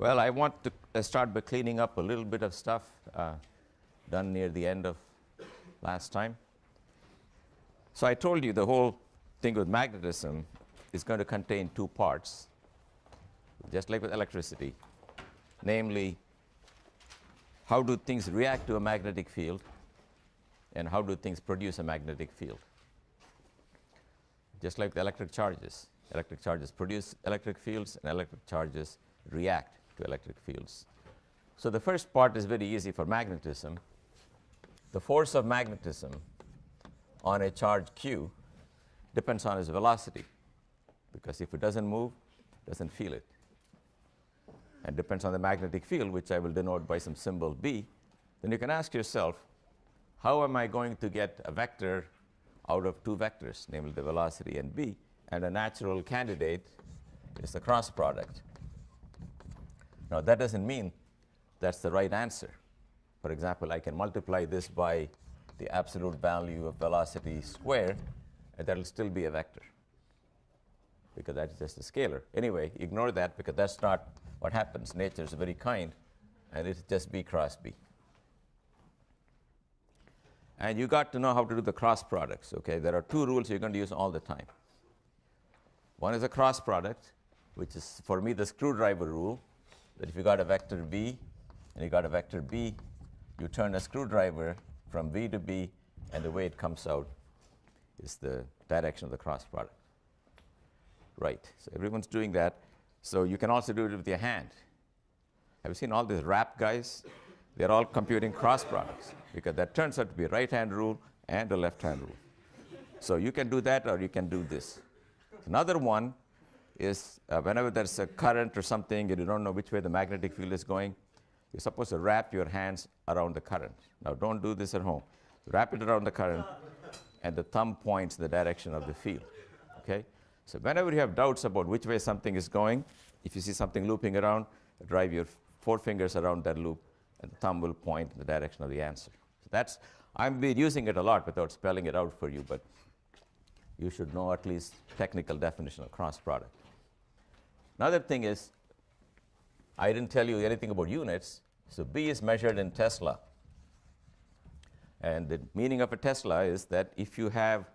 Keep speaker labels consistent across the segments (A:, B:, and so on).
A: Well, I want to start by cleaning up a little bit of stuff done near the end of last time. So I told you the whole thing with magnetism is going to contain two parts, just like with electricity. Namely, how do things react to a magnetic field, and how do things produce a magnetic field? Just like the electric charges. Electric charges produce electric fields, and electric charges react to electric fields. So the first part is very easy for magnetism. The force of magnetism on a charge q depends on its velocity, because if it doesn't move, it doesn't feel it. And depends on the magnetic field, which I will denote by some symbol B. Then you can ask yourself, how am I going to get a vector out of two vectors, namely the velocity and B? And a natural candidate is the cross product. Now, that doesn't mean that's the right answer. For example, I can multiply this by the absolute value of velocity squared, and that will still be a vector, because that's just a scalar. Anyway, ignore that, because that's not what happens. Nature is very kind, and it's just B cross B. And you got to know how to do the cross products. Okay? There are two rules you're going to use all the time. One is a cross product, which is, for me, the screwdriver rule, that if you got a vector V and you got a vector B, you turn a screwdriver from V to B, and the way it comes out is the direction of the cross product. Right. So everyone's doing that. So you can also do it with your hand. Have you seen all these rap guys? They're all computing cross products, because that turns out to be a right-hand rule and a left-hand rule. So you can do that, or you can do this. Another one is whenever there's a current or something and you don't know which way the magnetic field is going, you're supposed to wrap your hands around the current. Now, don't do this at home. Wrap it around the current, and the thumb points in the direction of the field. Okay? So whenever you have doubts about which way something is going, if you see something looping around, drive your four fingers around that loop, and the thumb will point in the direction of the answer. So that's, I've been using it a lot without spelling it out for you, but you should know at least technical definition of cross product. Another thing is, I didn't tell you anything about units. So B is measured in Tesla. And the meaning of a Tesla is that if you have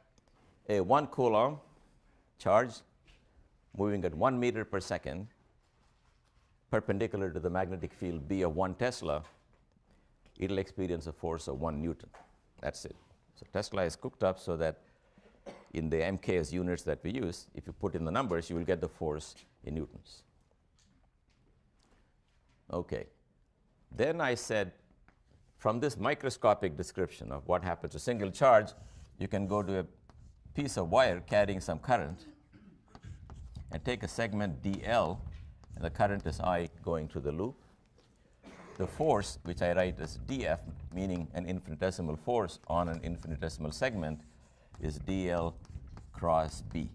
A: a 1 coulomb charge moving at 1 meter per second, perpendicular to the magnetic field B of 1 Tesla, it'll experience a force of 1 Newton. That's it. So Tesla is cooked up so that in the MKS units that we use, if you put in the numbers, you will get the force in newtons. Okay. Then I said, from this microscopic description of what happens to a single charge, you can go to a piece of wire carrying some current and take a segment dl, and the current is I going through the loop. The force, which I write as df, meaning an infinitesimal force on an infinitesimal segment, is dl cross B.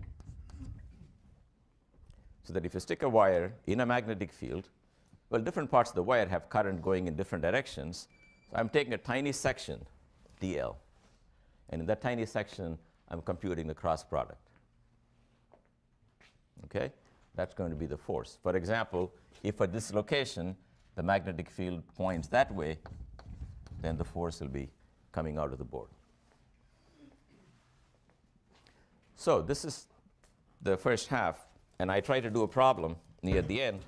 A: So that if you stick a wire in a magnetic field, well, different parts of the wire have current going in different directions. So I'm taking a tiny section, dl, and in that tiny section, I'm computing the cross product. Okay? That's going to be the force. For example, if at this location, the magnetic field points that way, then the force will be coming out of the board. So this is the first half, and I try to do a problem near the end.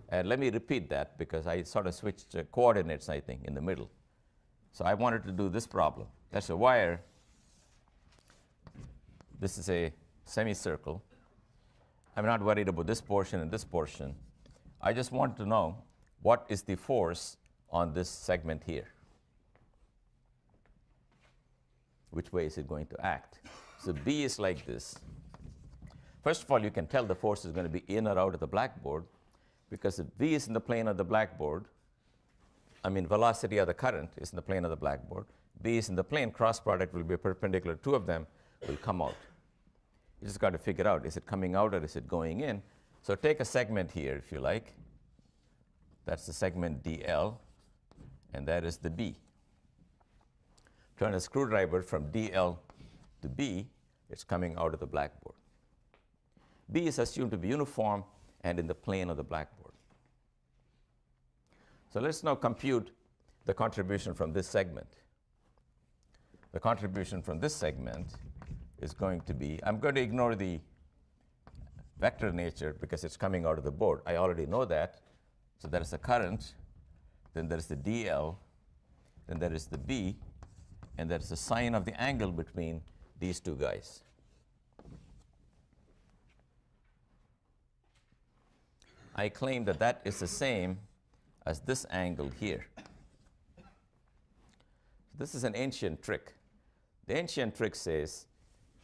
A: And let me repeat that, because I sort of switched coordinates, I think, in the middle. So I wanted to do this problem. That's a wire. This is a semicircle. I'm not worried about this portion and this portion. I just want to know what is the force on this segment here. Which way is it going to act? So B is like this. First of all, you can tell the force is going to be in or out of the blackboard, because if V is in the plane of the blackboard, I mean velocity of the current is in the plane of the blackboard, B is in the plane, cross product will be perpendicular, two of them will come out. You just got to figure out, is it coming out or is it going in? So take a segment here, if you like. That's the segment dl, and that is the B. Turn a screwdriver from dl to B, it's coming out of the blackboard. B is assumed to be uniform and in the plane of the blackboard. So let's now compute the contribution from this segment. The contribution from this segment is going to be, I'm going to ignore the vector nature because it's coming out of the board. I already know that. So there is the current, then there is the dl, then there is the b, and there is the sine of the angle between these two guys. I claim that that is the same as this angle here. This is an ancient trick. The ancient trick says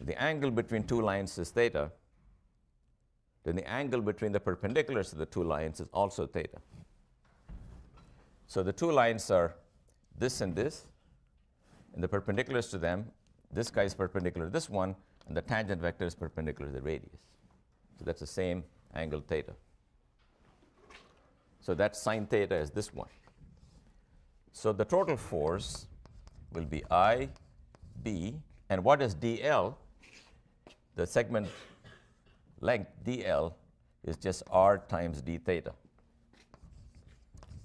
A: the angle between two lines is theta, then the angle between the perpendiculars to the two lines is also theta. So the two lines are this, and the perpendiculars to them, this guy is perpendicular to this one, and the tangent vector is perpendicular to the radius. So that's the same angle theta. So that sine theta is this one. So the total force will be I, B, and what is dl? The segment length dl is just r times d theta.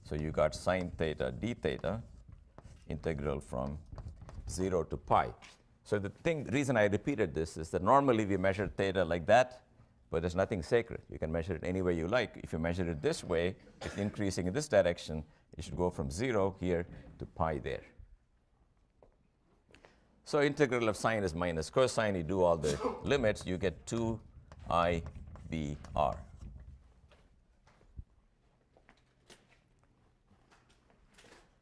A: So you got sine theta d theta, integral from 0 to pi. So the reason I repeated this is that normally we measure theta like that, but there's nothing sacred. You can measure it any way you like. If you measure it this way, it's increasing in this direction, it should go from 0 here to pi there. So integral of sine is minus cosine. You do all the limits, you get 2I b r.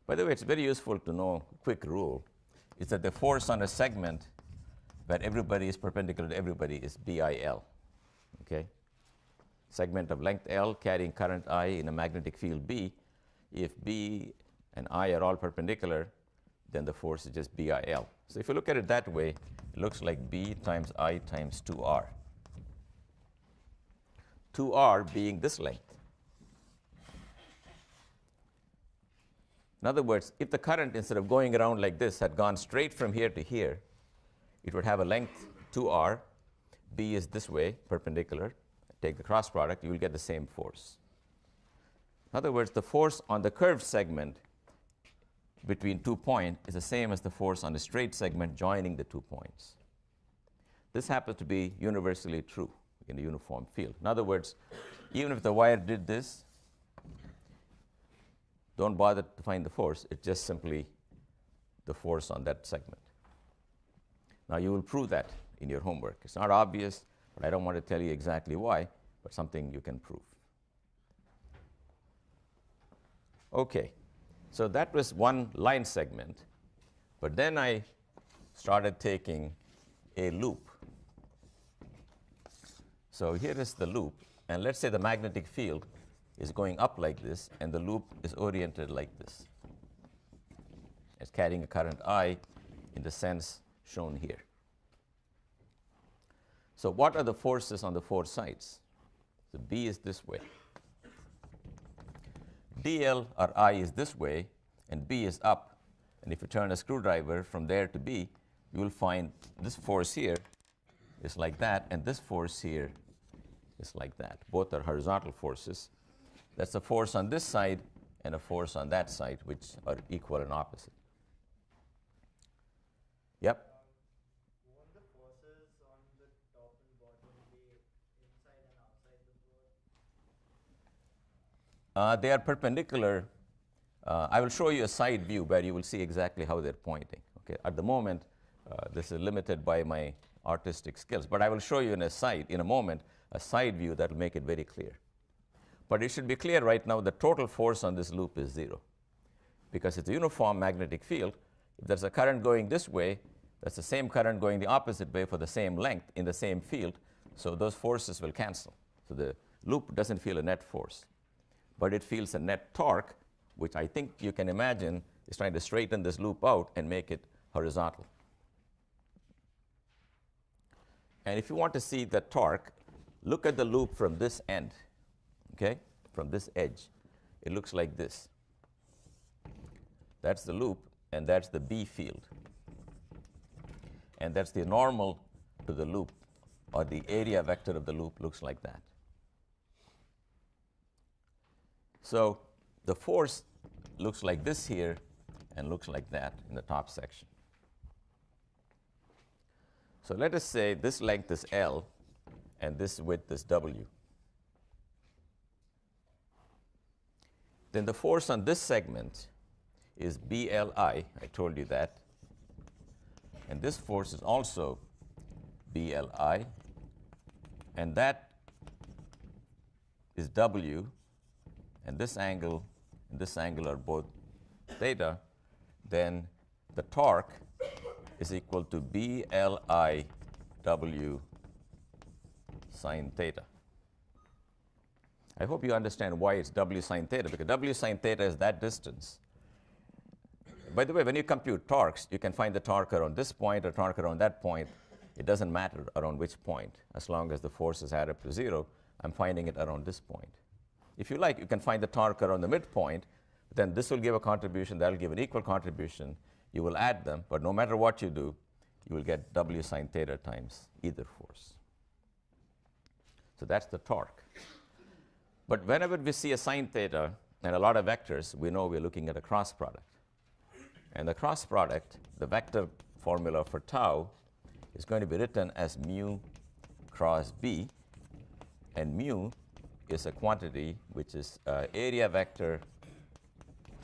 A: By the way, it's very useful to know a quick rule, is that the force on a segment where everybody is perpendicular to everybody is BIL. Okay? Segment of length L carrying current I in a magnetic field B, if B and I are all perpendicular, then the force is just BIL. So if you look at it that way, it looks like B times I times 2R. 2R being this length. In other words, if the current, instead of going around like this, had gone straight from here to here, it would have a length 2R. B is this way, perpendicular. Take the cross product, you will get the same force. In other words, the force on the curved segment between 2 points is the same as the force on the straight segment joining the 2 points. This happens to be universally true in a uniform field. In other words, even if the wire did this, don't bother to find the force. It's just simply the force on that segment. Now, you will prove that in your homework. It's not obvious, but I don't want to tell you exactly why, but something you can prove. Okay, so that was one line segment, but then I started taking a loop. So here is the loop, and let's say the magnetic field is going up like this, and the loop is oriented like this. It's carrying a current I in the sense shown here. So what are the forces on the four sides? So B is this way. dl or I is this way, and B is up. And if you turn a screwdriver from there to B, you will find this force here is like that, and this force here is like that. Both are horizontal forces. That's a force on this side and a force on that side, which are equal and opposite. Yep?
B: Won't the forces on the top and bottom be inside and outside the board?
A: They are perpendicular. I will show you a side view where you will see exactly how they're pointing. Okay? At the moment, this is limited by my artistic skills, but I will show you in a moment, a side view that will make it very clear. But it should be clear right now the total force on this loop is 0. Because it's a uniform magnetic field, if there's a current going this way, that's the same current going the opposite way for the same length in the same field, so those forces will cancel. So the loop doesn't feel a net force, but it feels a net torque, which I think you can imagine is trying to straighten this loop out and make it horizontal. And if you want to see the torque, look at the loop from this end. Okay, from this edge, it looks like this. That's the loop, and that's the B field. And that's the normal to the loop, or the area vector of the loop looks like that. So the force looks like this here and looks like that in the top section. So let us say this length is L and this width is W. Then the force on this segment is BLI, I told you that. And this force is also BLI, and that is W, and this angle and this angle are both theta. Then the torque is equal to BLI W sine theta. I hope you understand why it's W sine theta, because W sine theta is that distance. By the way, when you compute torques, you can find the torque around this point or torque around that point. It doesn't matter around which point. As long as the forces add up to 0, I'm finding it around this point. If you like, you can find the torque around the midpoint. Then this will give a contribution, that will give an equal contribution. You will add them, but no matter what you do, you will get W sine theta times either force. So that's the torque. But whenever we see a sine theta and a lot of vectors, we know we're looking at a cross product. And the cross product, the vector formula for tau, is going to be written as mu cross B. And mu is a quantity which is area vector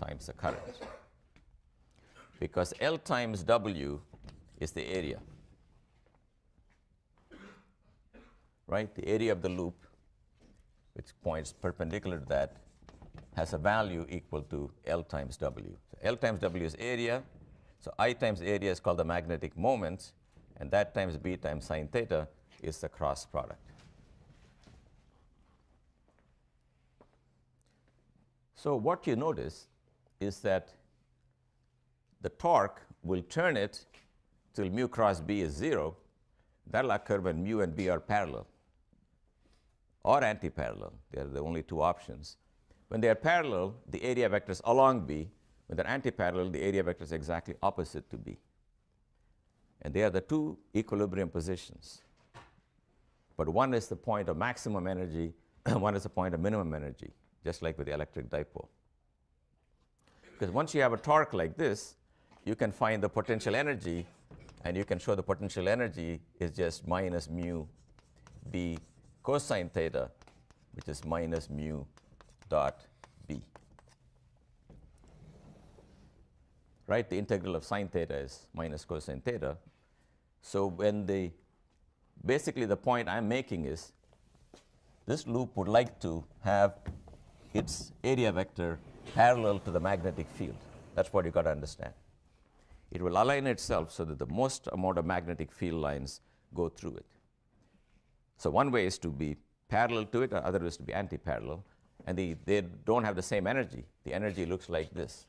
A: times the current. Because L times W is the area. Right? The area of the loop, which points perpendicular to that, has a value equal to L times W. So L times W is area. So I times area is called the magnetic moment, and that times B times sine theta is the cross product. So what you notice is that the torque will turn it till mu cross B is 0. That will occur when mu and B are parallel or anti-parallel. They are the only two options. When they are parallel, the area vector is along B. When they're anti-parallel, the area vector is exactly opposite to B. And they are the two equilibrium positions. But one is the point of maximum energy, one is the point of minimum energy, just like with the electric dipole. Because once you have a torque like this, you can find the potential energy, and you can show the potential energy is just minus mu B cosine theta, which is minus mu dot B. Right? The integral of sine theta is minus cosine theta. So when basically the point I'm making is this loop would like to have its area vector parallel to the magnetic field. That's what you got to understand. It will align itself so that the most amount of magnetic field lines go through it. So one way is to be parallel to it, or other is to be anti-parallel. And they don't have the same energy. The energy looks like this.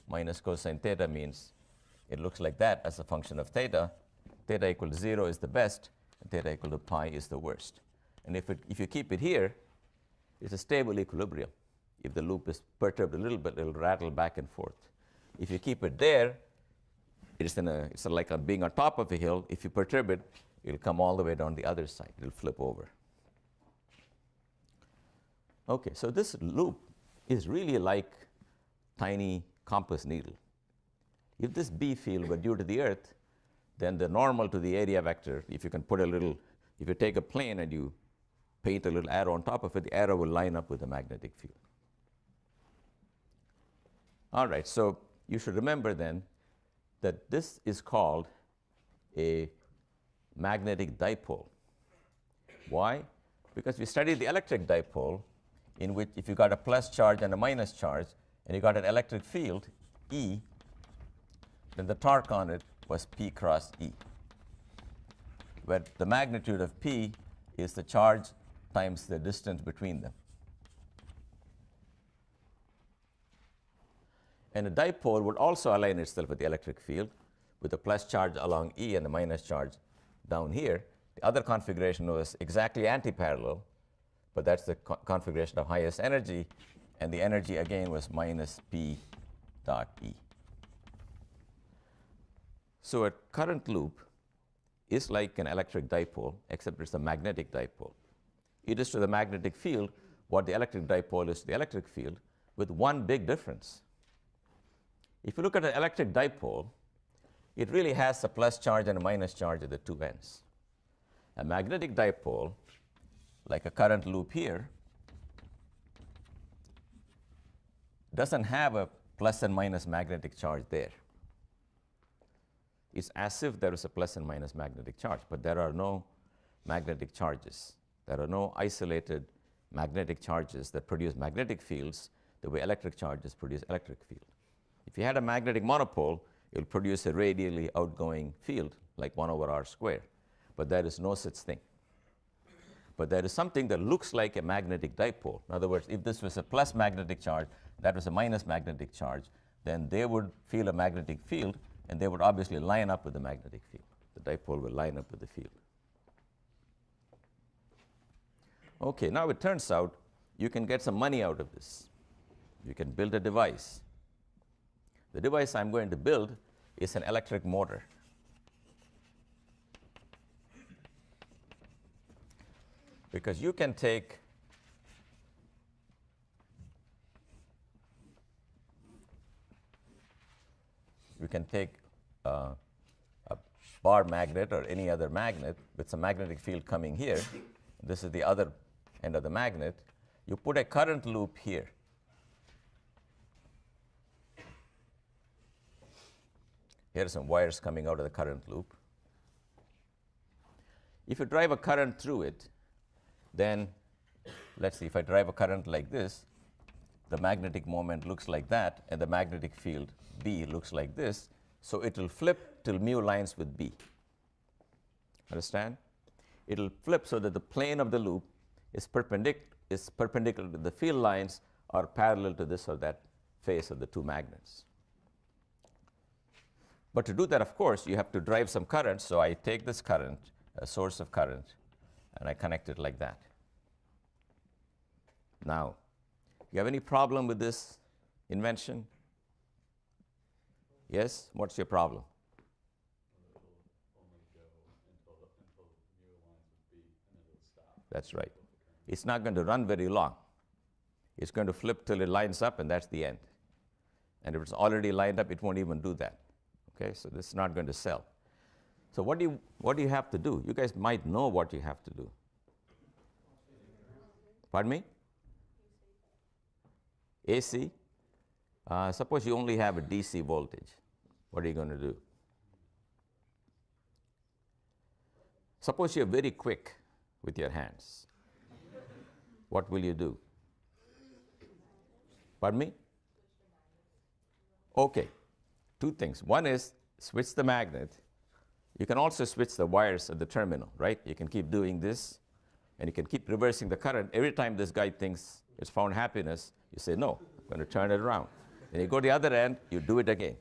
A: Minus cosine theta means it looks like that as a function of theta. Theta equal to 0 is the best, and theta equal to pi is the worst. And if you keep it here, it's a stable equilibrium. If the loop is perturbed a little bit, it will rattle back and forth. If you keep it there, it's like being on top of a hill. If you perturb it, it will come all the way down the other side. It will flip over. Okay, so this loop is really like tiny compass needle. If this B field were due to the Earth, then the normal to the area vector, if you can put if you take a plane and you paint a little arrow on top of it, the arrow will line up with the magnetic field. All right, so you should remember then that this is called a magnetic dipole. Why? Because we studied the electric dipole, in which if you got a plus charge and a minus charge, and you got an electric field, E, then the torque on it was P cross E, where the magnitude of P is the charge times the distance between them. And a dipole would also align itself with the electric field, with the plus charge along E and the minus charge down here. The other configuration was exactly anti-parallel, but that's the configuration of highest energy, and the energy again was minus P dot E. So a current loop is like an electric dipole, except it's a magnetic dipole. It is to the magnetic field what the electric dipole is to the electric field, with one big difference. If you look at an electric dipole, it really has a plus charge and a minus charge at the two ends. A magnetic dipole, like a current loop here, doesn't have a plus and minus magnetic charge there. It's as if there is a plus and minus magnetic charge, but there are no magnetic charges. There are no isolated magnetic charges that produce magnetic fields the way electric charges produce electric field. If you had a magnetic monopole, it will produce a radially outgoing field like 1 over r squared, but there is no such thing. But there is something that looks like a magnetic dipole. In other words, if this was a plus magnetic charge, that was a minus magnetic charge, then they would feel a magnetic field, and they would obviously line up with the magnetic field. The dipole will line up with the field. Okay, now it turns out you can get some money out of this. You can build a device. The device I'm going to build is an electric motor. Because you can take a bar magnet or any other magnet with some magnetic field coming here. This is the other end of the magnet. You put a current loop here. Here are some wires coming out of the current loop. If you drive a current through it, then let's see, if I drive a current like this, the magnetic moment looks like that, and the magnetic field B looks like this. So it will flip till mu lines with B. Understand? It will flip so that the plane of the loop is perpendicular to the field lines or parallel to this or that face of the two magnets. But to do that, of course, you have to drive some current. So I take this current, a source of current, and I connect it like that. Now, you have any problem with this invention? Yes? What's your problem? That's right. It's not going to run very long. It's going to flip till it lines up, and that's the end. And if it's already lined up, it won't even do that. Okay, so this is not going to sell. So what do you have to do? You guys might know what you have to do. Pardon me? AC? Suppose you only have a DC voltage. What are you going to do? Suppose you're very quick with your hands. What will you do? Pardon me? Okay. Two things. One is switch the magnet. You can also switch the wires at the terminal, right? You can keep doing this, and you can keep reversing the current. Every time this guy thinks it's found happiness, you say, no, I'm going to turn it around. Then you go to the other end, you do it again.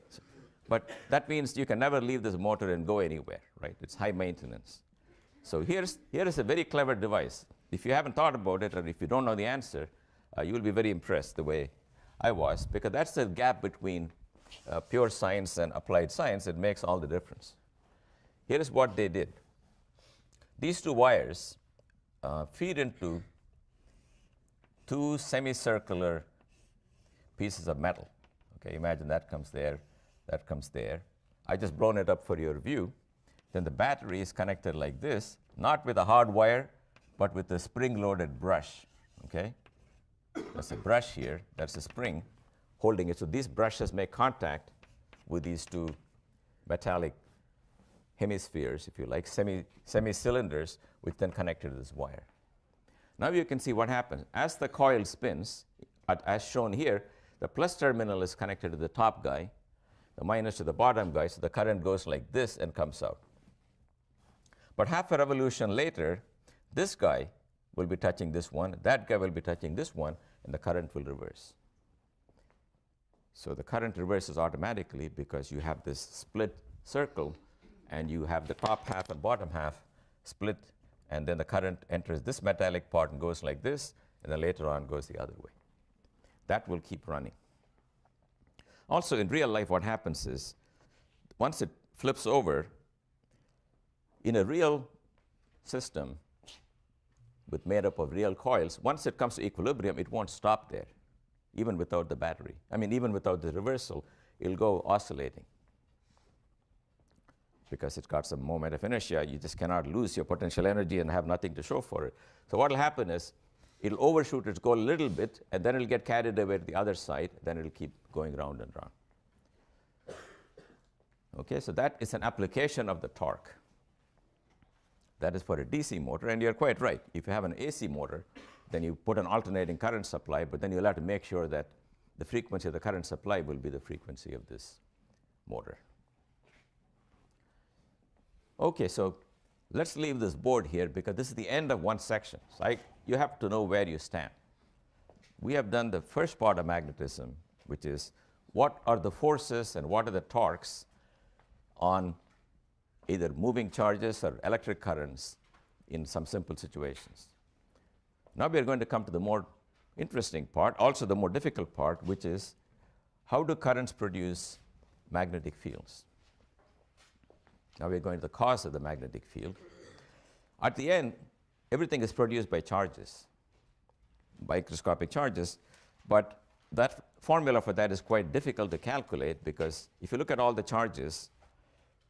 A: But that means you can never leave this motor and go anywhere, right? It's high maintenance. So here is a very clever device. If you haven't thought about it, or if you don't know the answer, you will be very impressed the way I was, because that's the gap between pure science and applied science. It makes all the difference. Here is what they did. These two wires feed into two semicircular pieces of metal. Okay, imagine that comes there, that comes there. I just blown it up for your view. Then the battery is connected like this, not with a hard wire, but with a spring-loaded brush. Okay, that's a brush here. That's a spring holding it. So these brushes make contact with these two metallic hemispheres, if you like, semi-cylinders, which then connect to this wire. Now you can see what happens. As the coil spins, as shown here, the plus terminal is connected to the top guy, the minus to the bottom guy, so the current goes like this and comes out. But half a revolution later, this guy will be touching this one, that guy will be touching this one, and the current will reverse. So the current reverses automatically because you have this split circle, and you have the top half and bottom half split, and then the current enters this metallic part and goes like this, and then later on goes the other way. That will keep running. Also, in real life, what happens is, once it flips over, in a real system made up of real coils, once it comes to equilibrium, it won't stop there, even without the battery. I mean, even without the reversal, it'll go oscillating. Because it's got some moment of inertia, you just cannot lose your potential energy and have nothing to show for it. So what will happen is, it'll overshoot its goal a little bit, and then it'll get carried away to the other side, then it'll keep going round and round. Okay, so that is an application of the torque. That is for a DC motor, and you're quite right. If you have an AC motor, then you put an alternating current supply, but then you'll have to make sure that the frequency of the current supply will be the frequency of this motor. Okay, so let's leave this board here because this is the end of one section. So you have to know where you stand. We have done the first part of magnetism, which is what are the forces and what are the torques on either moving charges or electric currents in some simple situations. Now we are going to come to the more interesting part, also the more difficult part, which is how do currents produce magnetic fields? Now we're going to the cause of the magnetic field. At the end, everything is produced by charges, microscopic charges, but that formula for that is quite difficult to calculate because if you look at all the charges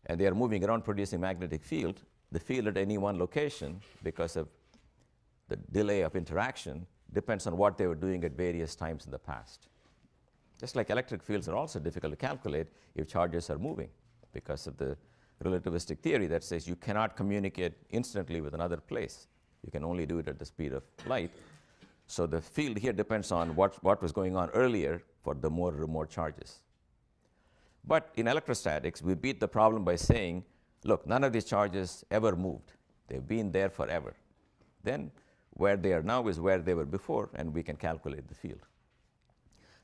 A: and they are moving around producing magnetic field, the field at any one location, because of the delay of interaction, depends on what they were doing at various times in the past. Just like electric fields are also difficult to calculate if charges are moving because of the relativistic theory that says you cannot communicate instantly with another place. You can only do it at the speed of light. So the field here depends on what was going on earlier for the more remote charges. But in electrostatics, we beat the problem by saying, look, none of these charges ever moved. They've been there forever. Then where they are now is where they were before, and we can calculate the field.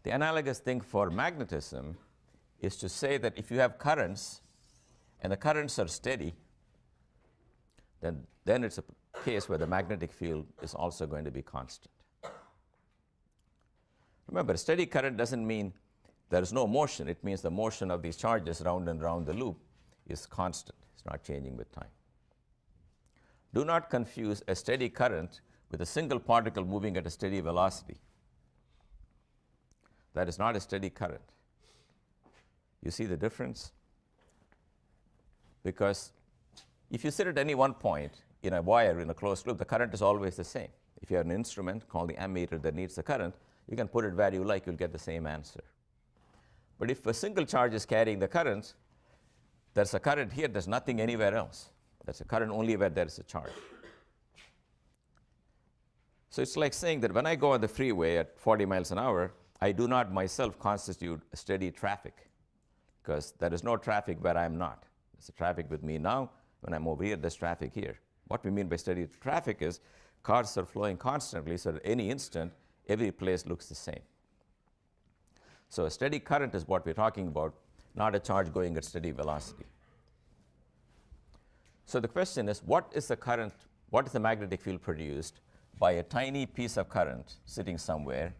A: The analogous thing for magnetism is to say that if you have currents, and the currents are steady, then it's a case where the magnetic field is also going to be constant. Remember, a steady current doesn't mean there is no motion. It means the motion of these charges round and round the loop is constant. It's not changing with time. Do not confuse a steady current with a single particle moving at a steady velocity. That is not a steady current. You see the difference? Because if you sit at any one point in a wire in a closed loop, the current is always the same. If you have an instrument called the ammeter that needs the current, you can put it where you like, you'll get the same answer. But if a single charge is carrying the current, there's a current here, there's nothing anywhere else. There's a current only where there is a charge. So it's like saying that when I go on the freeway at 40 miles an hour, I do not myself constitute steady traffic because there is no traffic where I'm not. There's traffic with me now. When I'm over here, there's traffic here. What we mean by steady traffic is cars are flowing constantly, so at any instant, every place looks the same. So a steady current is what we're talking about, not a charge going at steady velocity. So the question is, what is the magnetic field produced by a tiny piece of current sitting somewhere?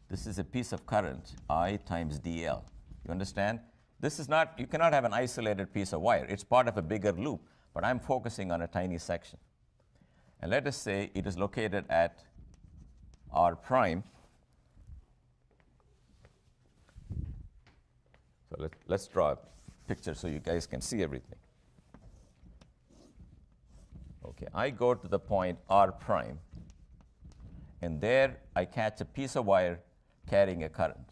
A: This is a piece of current, I times dl. You understand? This is not, you cannot have an isolated piece of wire. It's part of a bigger loop, but I'm focusing on a tiny section. And let us say it is located at r prime. So let's draw a picture so you guys can see everything. Okay, I go to the point r prime, and there I catch a piece of wire carrying a current.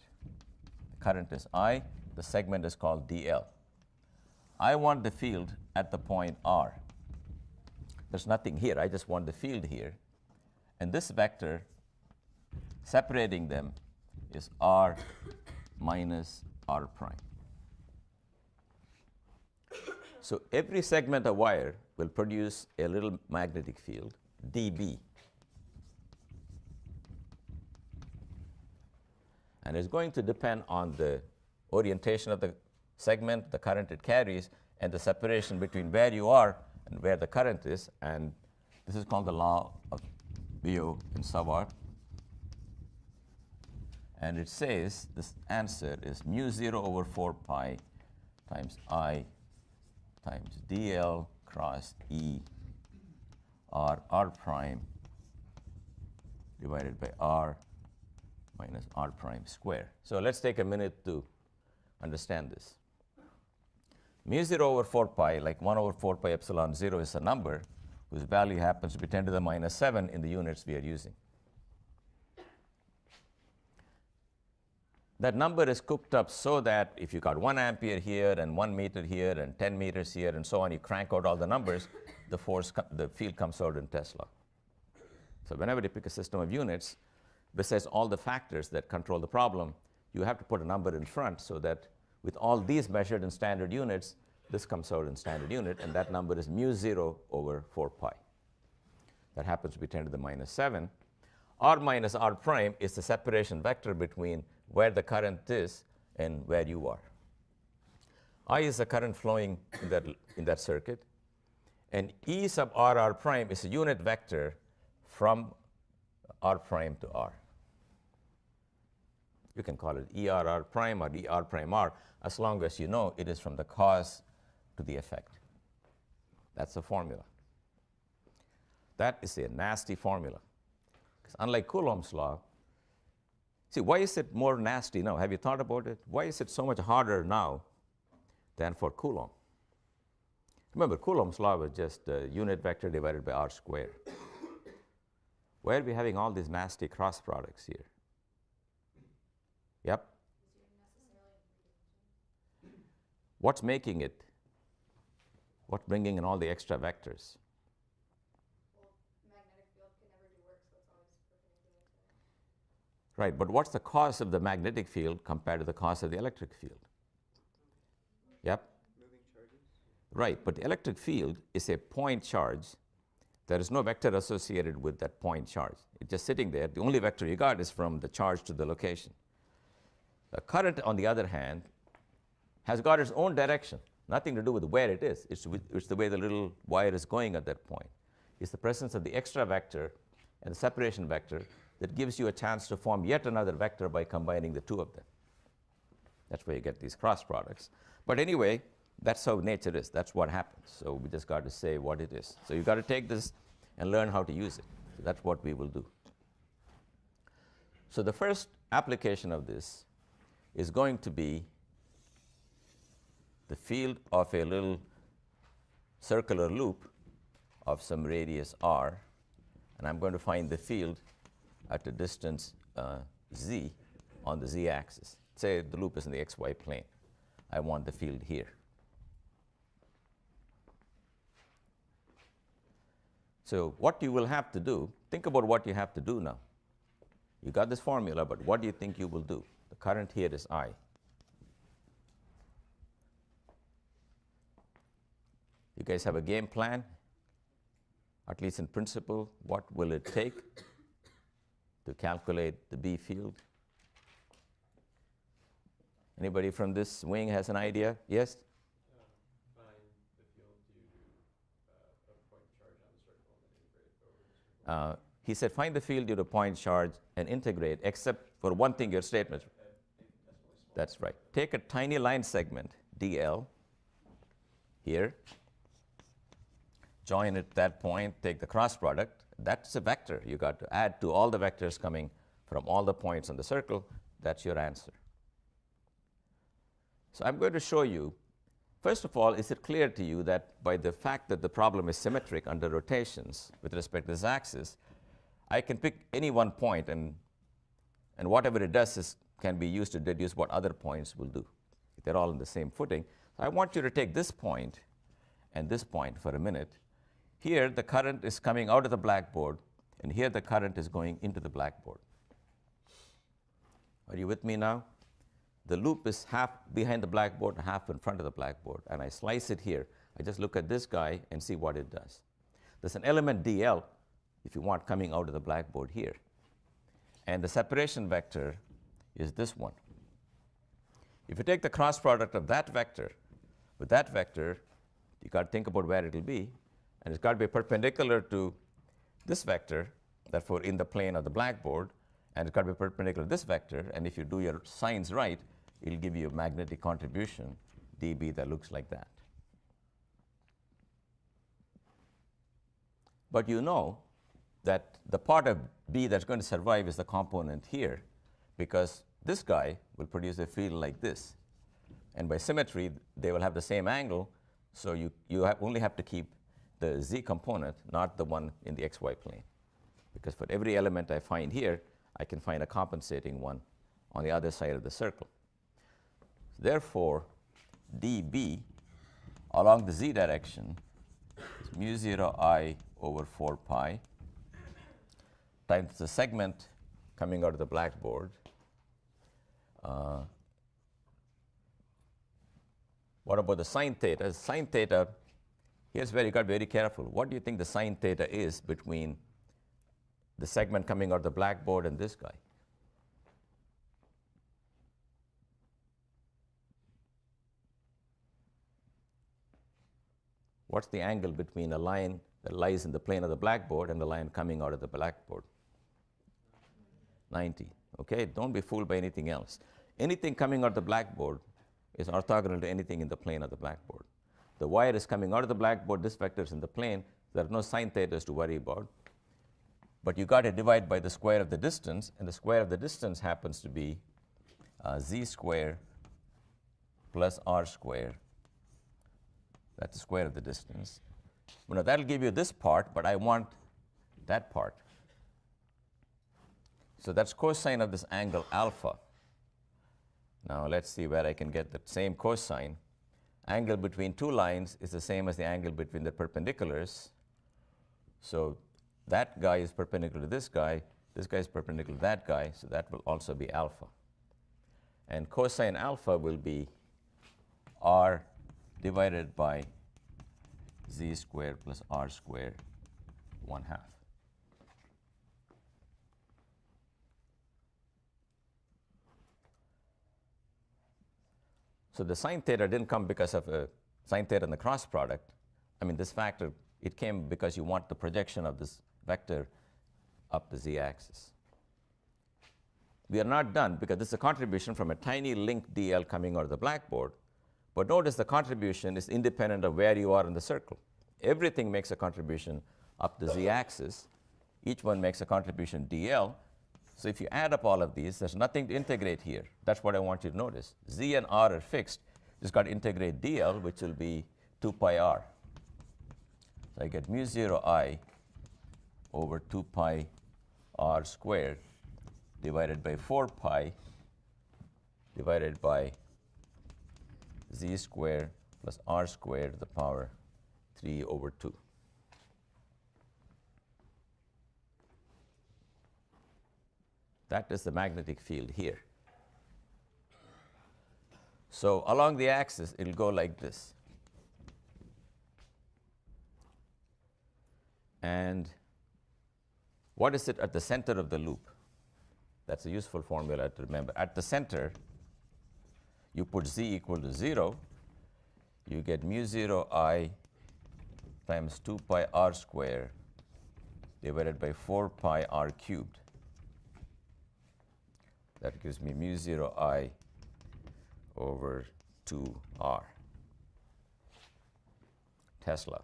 A: The current is I, the segment is called dl. I want the field at the point r. There's nothing here, I just want the field here. And this vector separating them is r minus r prime. So every segment of wire will produce a little magnetic field, dB. And it's going to depend on the orientation of the segment, the current it carries, and the separation between where you are and where the current is. And this is called the law of Biot and Savart. And it says this answer is mu 0 over 4 pi times I times dl cross E r prime divided by r minus r prime square. So let's take a minute to understand this. Mu 0 over 4 pi, like 1 over 4 pi epsilon 0, is a number whose value happens to be 10 to the minus 7 in the units we are using. That number is cooked up so that if you got 1 ampere here and 1 meter here and 10 meters here and so on, you crank out all the numbers, the field comes out in Tesla. So whenever you pick a system of units, besides all the factors that control the problem, you have to put a number in front so that with all these measured in standard units, this comes out in standard unit, and that number is mu 0 over 4 pi. That happens to be 10 to the minus 7. R minus r prime is the separation vector between where the current is and where you are. I is the current flowing in that circuit, and E sub r prime is a unit vector from r prime to r. You can call it ERR prime or ER prime r, as long as you know it is from the cause to the effect. That's the formula. That is a nasty formula. Because unlike Coulomb's law, see, why is it more nasty now? Have you thought about it? Why is it so much harder now than for Coulomb? Remember, Coulomb's law was just a unit vector divided by r squared. Why are we having all these nasty cross products here? Yep. What's making it? What's bringing in all the extra vectors?
C: Well, magnetic field can never do work, so it's always perpendicular to it.
A: Right, but what's the cause of the magnetic field compared to the cause of the electric field? Yep.
B: Moving charges?
A: Right, but the electric field is a point charge. There is no vector associated with that point charge. It's just sitting there. The only vector you got is from the charge to the location. The current, on the other hand, has got its own direction, nothing to do with where it is. It's the way the little wire is going at that point. It's the presence of the extra vector and the separation vector that gives you a chance to form yet another vector by combining the two of them. That's where you get these cross products. But anyway, that's how nature is. That's what happens. So we just got to say what it is. So you've got to take this and learn how to use it. So that's what we will do. So the first application of this is going to be the field of a little circular loop of some radius r, and I'm going to find the field at a distance z on the z-axis. Say the loop is in the xy plane. I want the field here. So what you will have to do, think about what you have to do now. You got this formula, but what do you think you will do? The current here is I. You guys have a game plan? At least in principle, what will it take to calculate the B field? Anybody from this wing has an idea? Yes?
D: Find the field due to a point charge on the circle and then integrate it over the circle.
A: He said find the field due to point charge and integrate, except for one thing, your statement. That's right. Take a tiny line segment, DL, here. Join at that point, take the cross product. That's a vector. You got to add to all the vectors coming from all the points on the circle. That's your answer. So I'm going to show you, first of all, is it clear to you that by the fact that the problem is symmetric under rotations with respect to this axis, I can pick any one point and whatever it does can be used to deduce what other points will do. They're all on the same footing. So I want you to take this point and this point for a minute. Here, the current is coming out of the blackboard, and here the current is going into the blackboard. Are you with me now? The loop is half behind the blackboard, half in front of the blackboard, and I slice it here. I just look at this guy and see what it does. There's an element DL, if you want, coming out of the blackboard here. And the separation vector is this one. If you take the cross product of that vector with that vector, you got to think about where it will be, and it's got to be perpendicular to this vector, therefore in the plane of the blackboard, and it's got to be perpendicular to this vector, and if you do your signs right, it'll give you a magnetic contribution, dB, that looks like that. But you know that the part of B that's going to survive is the component here, because this guy will produce a field like this. And by symmetry, they will have the same angle, so you only have to keep the z component, not the one in the xy plane. Because for every element I find here, I can find a compensating one on the other side of the circle. Therefore, dB along the z direction is mu 0 I over 4 pi times the segment coming out of the blackboard. What about the sine theta? Sine theta, here's where you got to be very careful. What do you think the sine theta is between the segment coming out of the blackboard and this guy? What's the angle between a line that lies in the plane of the blackboard and the line coming out of the blackboard? 90. Okay, don't be fooled by anything else. Anything coming out of the blackboard is orthogonal to anything in the plane of the blackboard. The wire is coming out of the blackboard, this vector is in the plane, there are no sine thetas to worry about. But you got to divide by the square of the distance, and the square of the distance happens to be z square plus r square. That's the square of the distance. Well, now that'll give you this part, but I want that part. So that's cosine of this angle alpha. Now let's see where I can get the same cosine. Angle between two lines is the same as the angle between the perpendiculars. So that guy is perpendicular to this guy is perpendicular to that guy, so that will also be alpha. And cosine alpha will be r divided by z squared plus r squared 1/2. So the sine theta didn't come because of a sine theta in the cross product. I mean, this factor, it came because you want the projection of this vector up the z-axis. We are not done because this is a contribution from a tiny link dl coming out of the blackboard. But notice the contribution is independent of where you are in the circle. Everything makes a contribution up the z-axis. Each one makes a contribution dl. So if you add up all of these, there's nothing to integrate here. That's what I want you to notice. Z and r are fixed. Just got to integrate dl, which will be 2 pi r. So I get mu 0 I over 2 pi r squared divided by 4 pi divided by z squared plus r squared to the power 3 over 2. That is the magnetic field here. So along the axis, it will go like this. And what is it at the center of the loop? That's a useful formula to remember. At the center, you put z equal to 0, you get mu 0 I times 2 pi r squared divided by 4 pi r cubed. That gives me mu 0 I over 2r. Tesla.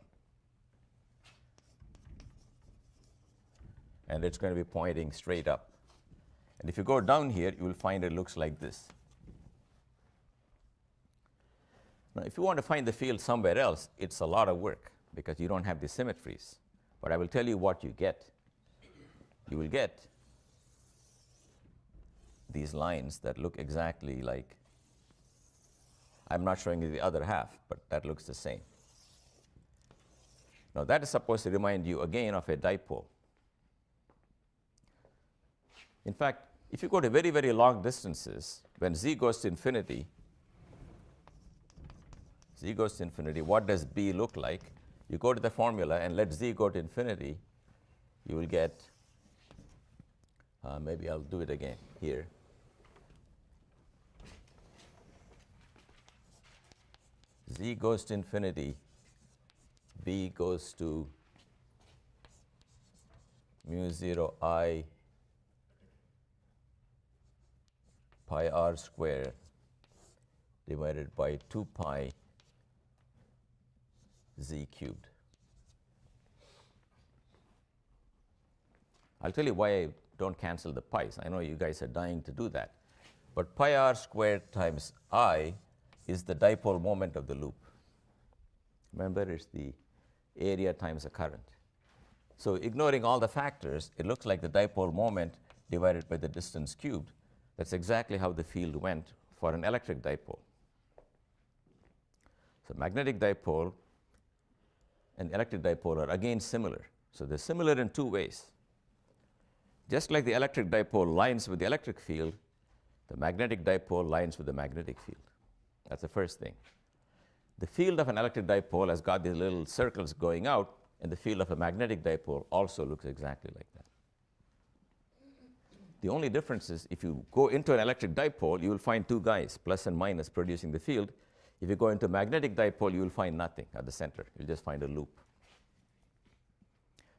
A: And it's going to be pointing straight up. And if you go down here, you will find it looks like this. Now, if you want to find the field somewhere else, it's a lot of work because you don't have the symmetries. But I will tell you what you get. You will get these lines that look exactly like, I'm not showing you the other half, but that looks the same. Now that is supposed to remind you again of a dipole. In fact, if you go to very, very long distances, when z goes to infinity, what does B look like? You go to the formula and let z go to infinity, you will get, maybe I'll do it again here. Z goes to infinity, B goes to mu 0 I pi r squared divided by 2 pi z cubed. I'll tell you why I don't cancel the pi's. I know you guys are dying to do that. But pi r squared times I is the dipole moment of the loop. Remember, it's the area times the current. So ignoring all the factors, it looks like the dipole moment divided by the distance cubed. That's exactly how the field went for an electric dipole. So magnetic dipole and electric dipole are again similar. So they're similar in two ways. Just like the electric dipole lines with the electric field, the magnetic dipole lines with the magnetic field. That's the first thing. The field of an electric dipole has got these little circles going out, and the field of a magnetic dipole also looks exactly like that. The only difference is if you go into an electric dipole, you will find two guys, plus and minus, producing the field. If you go into a magnetic dipole, you will find nothing at the center. You'll just find a loop.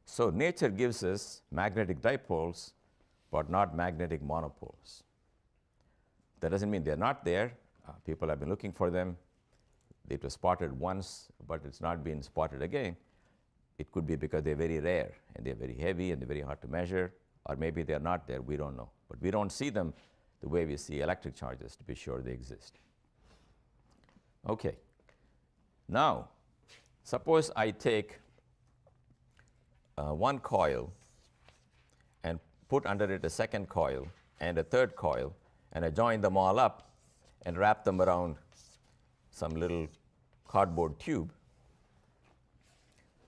A: So nature gives us magnetic dipoles, but not magnetic monopoles. That doesn't mean they're not there. People have been looking for them. They were spotted once, but it's not been spotted again. It could be because they're very rare, and they're very heavy, and they're very hard to measure, or maybe they're not there. We don't know. But we don't see them the way we see electric charges to be sure they exist. Okay. Now, suppose I take one coil and put under it a second coil and a third coil, and I join them all up and wrap them around some little cardboard tube.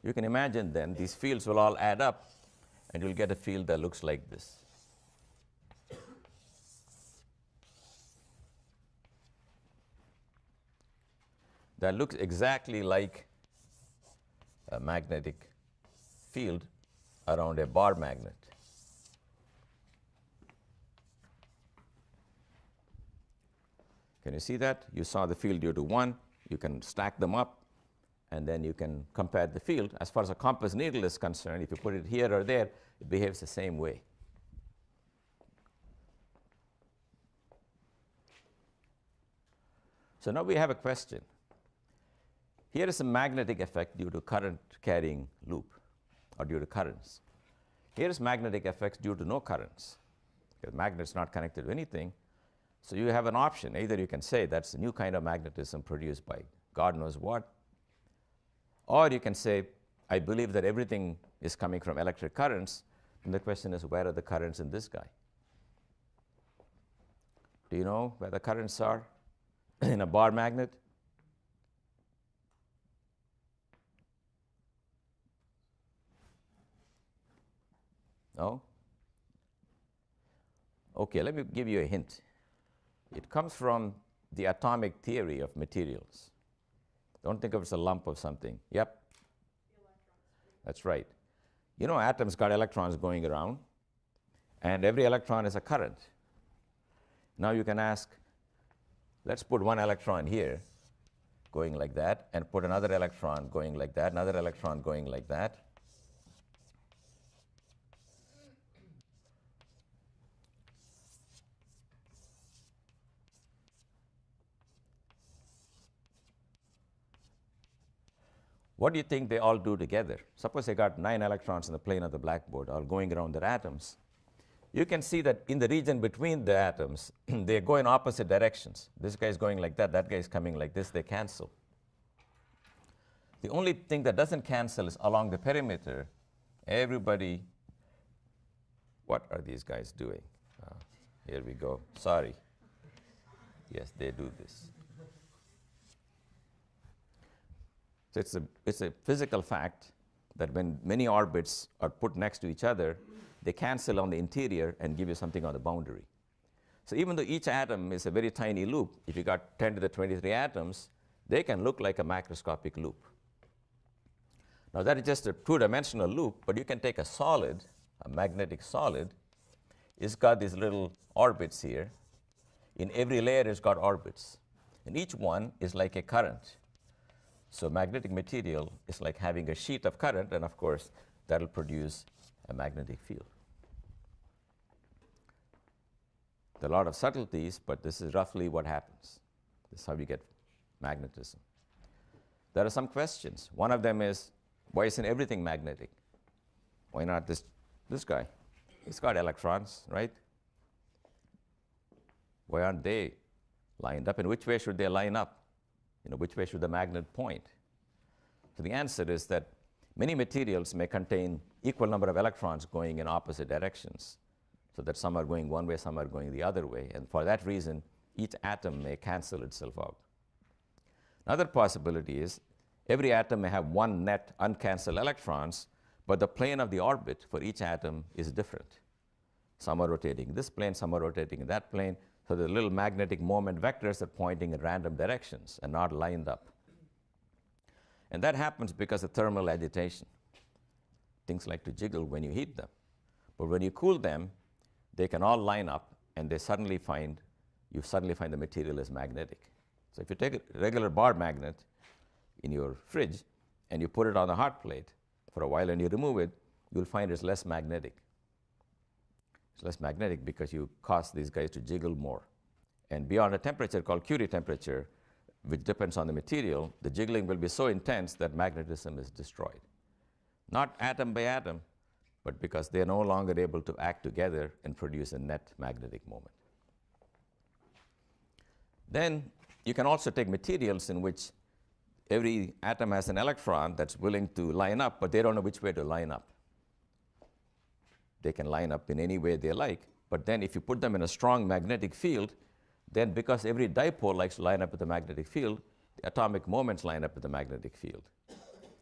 A: You can imagine then these fields will all add up, and you'll get a field that looks like this. That looks exactly like a magnetic field around a bar magnet. Can you see that? You saw the field due to 1. You can stack them up, and then you can compare the field. As far as a compass needle is concerned, if you put it here or there, it behaves the same way. So now we have a question. Here is a magnetic effect due to current carrying loop, or due to currents. Here is magnetic effects due to no currents, because the magnet is not connected to anything. So you have an option. Either you can say that's a new kind of magnetism produced by God knows what, or you can say, I believe that everything is coming from electric currents, and the question is, where are the currents in this guy? Do you know where the currents are in a bar magnet? No? Okay, let me give you a hint. It comes from the atomic theory of materials. Don't think of it as a lump of something. Yep. That's right. You know, atoms got electrons going around, and every electron is a current. Now you can ask, let's put one electron here going like that, and put another electron going like that, another electron going like that. What do you think they all do together? Suppose they got 9 electrons in the plane of the blackboard all going around their atoms. You can see that in the region between the atoms, they go in opposite directions. This guy is going like that guy is coming like this, they cancel. The only thing that doesn't cancel is along the perimeter. Everybody, what are these guys doing? Here we go. Sorry. Yes, they do this. So it's a physical fact that when many orbits are put next to each other, they cancel on the interior and give you something on the boundary. So even though each atom is a very tiny loop, if you got 10 to the 23 atoms, they can look like a macroscopic loop. Now that is just a two-dimensional loop, but you can take a solid, a magnetic solid. It's got these little orbits here. In every layer, it's got orbits. And each one is like a current. So magnetic material is like having a sheet of current, and of course, that will produce a magnetic field. There are a lot of subtleties, but this is roughly what happens. This is how you get magnetism. There are some questions. One of them is, why isn't everything magnetic? Why not this guy? It's got electrons, right? Why aren't they lined up? And which way should they line up? Which way should the magnet point? So the answer is that many materials may contain equal number of electrons going in opposite directions, so that some are going one way, some are going the other way. And for that reason, each atom may cancel itself out. Another possibility is every atom may have one net uncancelled electrons, but the plane of the orbit for each atom is different. Some are rotating this plane, some are rotating in that plane, so the little magnetic moment vectors are pointing in random directions and not lined up. And that happens because of thermal agitation. Things like to jiggle when you heat them. But when you cool them, they can all line up, and you suddenly find the material is magnetic. So if you take a regular bar magnet in your fridge and you put it on a hot plate for a while and you remove it, you'll find it's less magnetic. It's less magnetic because you cause these guys to jiggle more. And beyond a temperature called Curie temperature, which depends on the material, the jiggling will be so intense that magnetism is destroyed. Not atom by atom, but because they are no longer able to act together and produce a net magnetic moment. Then you can also take materials in which every atom has an electron that's willing to line up, but they don't know which way to line up. They can line up in any way they like, but then if you put them in a strong magnetic field, then because every dipole likes to line up with the magnetic field, the atomic moments line up with the magnetic field.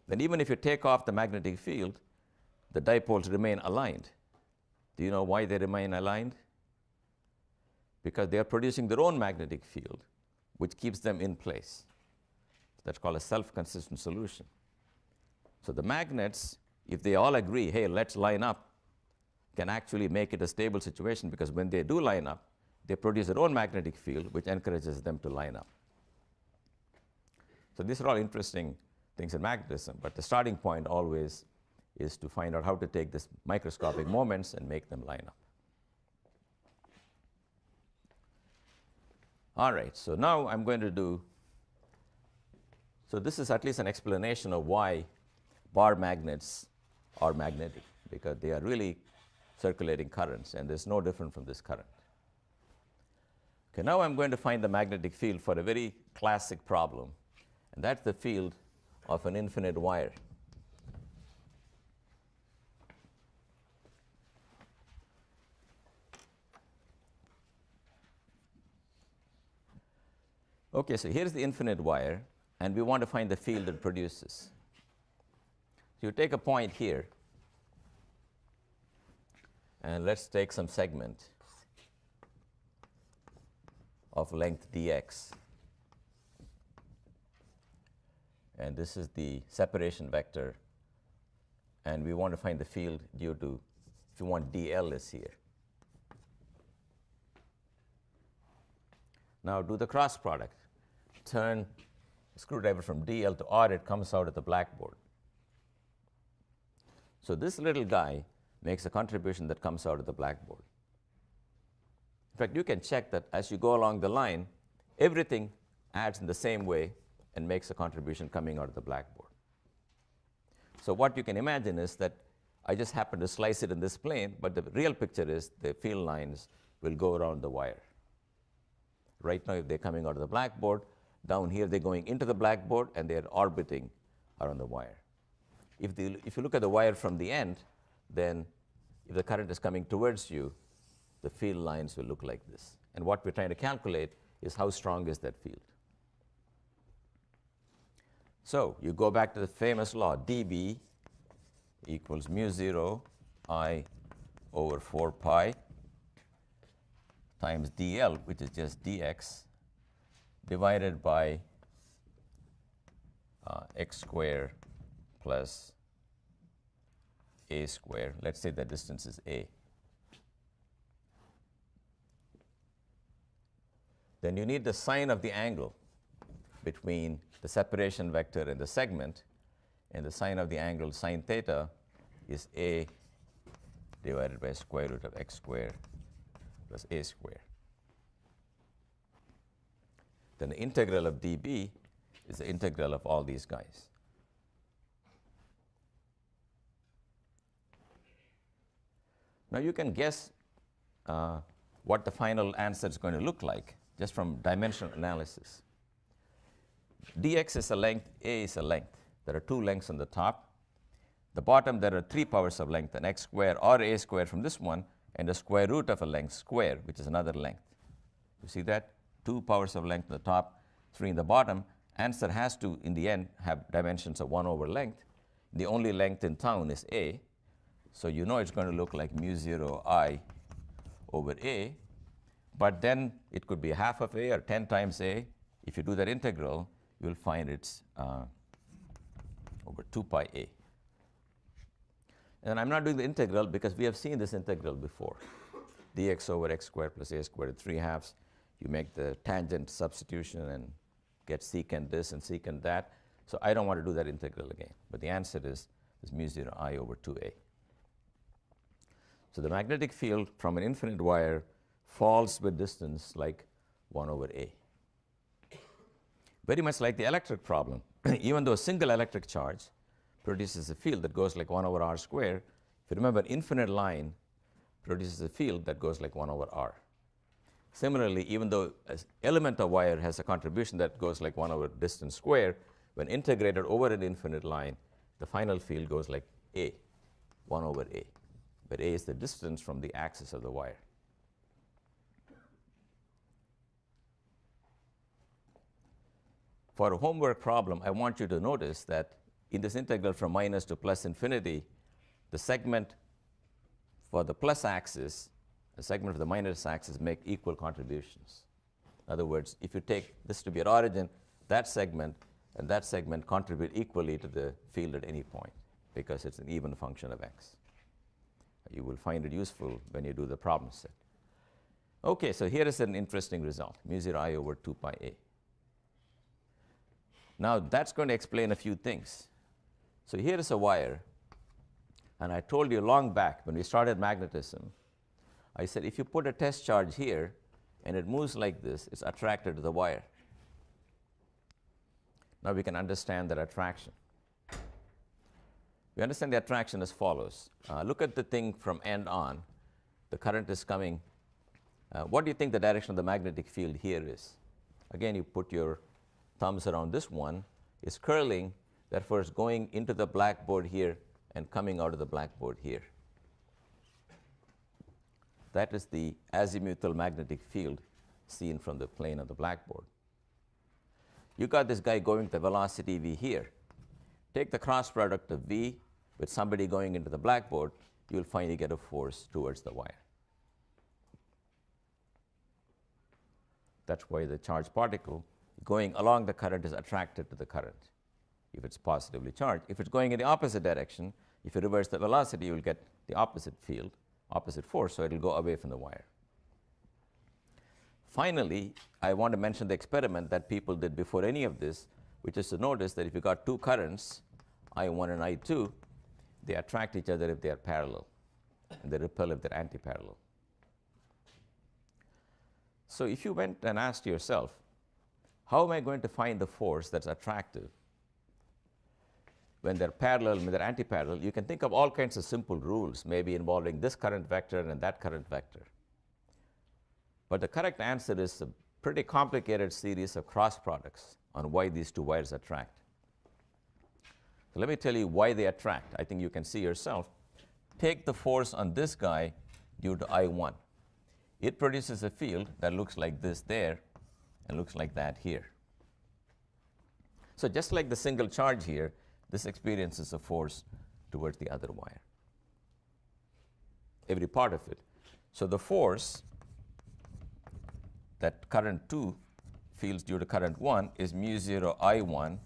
A: Then even if you take off the magnetic field, the dipoles remain aligned. Do you know why they remain aligned? Because they are producing their own magnetic field, which keeps them in place. That's called a self-consistent solution. So the magnets, if they all agree, hey, let's line up, can actually make it a stable situation, because when they do line up, they produce their own magnetic field, which encourages them to line up. So these are all interesting things in magnetism, but the starting point always is to find out how to take these microscopic moments and make them line up. All right, so now I'm going to do, so this is at least an explanation of why bar magnets are magnetic, because they are really circulating currents, and there's no different from this current. Okay, now I'm going to find the magnetic field for a very classic problem, and that's the field of an infinite wire. Okay, so here's the infinite wire, and we want to find the field it produces. So you take a point here, and let's take some segment of length dx. And this is the separation vector, and we want to find the field due to, if you want, dl is here. Now do the cross product. Turn the screwdriver from dl to r, it comes out at the blackboard. So this little guy makes a contribution that comes out of the blackboard. In fact, you can check that as you go along the line, everything adds in the same way and makes a contribution coming out of the blackboard. So what you can imagine is that I just happen to slice it in this plane, but the real picture is the field lines will go around the wire. Right now, if they're coming out of the blackboard, down here they're going into the blackboard and they're orbiting around the wire. If you look at the wire from the end, then if the current is coming towards you, the field lines will look like this. And what we're trying to calculate is how strong is that field. So you go back to the famous law, dB equals mu 0 I over 4 pi times dl, which is just dx, divided by x squared plus a squared. Let's say the distance is a. Then you need the sine of the angle between the separation vector and the segment, and the sine of the angle sine theta is a divided by square root of x squared plus a squared. Then the integral of dB is the integral of all these guys. Now you can guess what the final answer is going to look like just from dimensional analysis. Dx is a length, A is a length. There are two lengths on the top. The bottom, there are 3 powers of length, an x square or a square from this one, and a square root of a length square, which is another length. You see that? 2 powers of length on the top, 3 in the bottom. Answer has to, in the end, have dimensions of 1 over length. The only length in town is a, so you know it's going to look like mu 0 I over a. But then it could be half of a or 10 times a. If you do that integral, you'll find it's over 2 pi a. And I'm not doing the integral because we have seen this integral before. Dx over x squared plus a squared 3/2. You make the tangent substitution and get secant this and secant that. So I don't want to do that integral again. But the answer is mu 0 I over 2a. So the magnetic field from an infinite wire falls with distance like 1 over a. Very much like the electric problem. Even though a single electric charge produces a field that goes like 1 over r squared, if you remember, infinite line produces a field that goes like 1 over r. Similarly, even though an element of wire has a contribution that goes like 1 over distance squared, when integrated over an infinite line, the final field goes like a, 1 over a, where a is the distance from the axis of the wire. For a homework problem, I want you to notice that in this integral from minus to plus infinity, the segment for the plus axis, the segment for the minus axis make equal contributions. In other words, if you take this to be at origin, that segment and that segment contribute equally to the field at any point because it's an even function of x. You will find it useful when you do the problem set. Okay, so here is an interesting result, mu 0 I over 2 pi a. Now that's going to explain a few things. So here is a wire, and I told you long back when we started magnetism, I said if you put a test charge here and it moves like this, it's attracted to the wire. Now we can understand that attraction. We understand the attraction as follows. Look at the thing from end on. The current is coming. What do you think the direction of the magnetic field here is? Again, you put your thumbs around this one. It's curling, therefore it's going into the blackboard here and coming out of the blackboard here. That is the azimuthal magnetic field seen from the plane of the blackboard. You got this guy going with the velocity v here. Take the cross product of v with somebody going into the blackboard, you'll find you get a force towards the wire. That's why the charged particle going along the current is attracted to the current if it's positively charged. If it's going in the opposite direction, if you reverse the velocity, you'll get the opposite field, opposite force, so it'll go away from the wire. Finally, I want to mention the experiment that people did before any of this, which is to notice that if you got two currents, I1 and I2, they attract each other if they are parallel, and they repel if they're anti-parallel. So if you went and asked yourself, how am I going to find the force that's attractive when they're parallel and when they're anti-parallel? You can think of all kinds of simple rules, maybe involving this current vector and that current vector. But the correct answer is a pretty complicated series of cross products on why these two wires attract. So let me tell you why they attract. I think you can see yourself. Take the force on this guy due to I1. It produces a field that looks like this there and looks like that here. So just like the single charge here, this experiences a force towards the other wire, every part of it. So the force that current 2 feels due to current 1 is mu 0 I1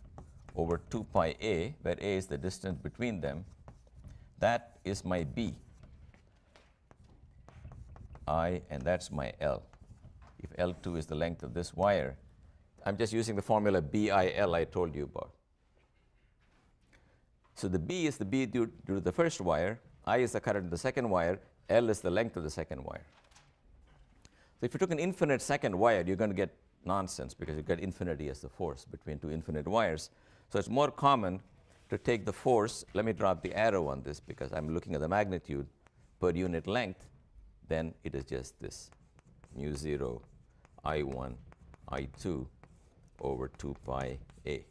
A: over 2 pi a, where a is the distance between them. That is my B, I, and that's my L. If L2 is the length of this wire, I'm just using the formula BIL I told you about. So the B is the B due to the first wire, I is the current of the second wire, L is the length of the second wire. So if you took an infinite second wire, you're going to get nonsense because you get infinity as the force between two infinite wires. So it's more common to take the force. Let me drop the arrow on this because I'm looking at the magnitude. per unit length, then it is just this mu 0 I1 I2 over 2 pi a.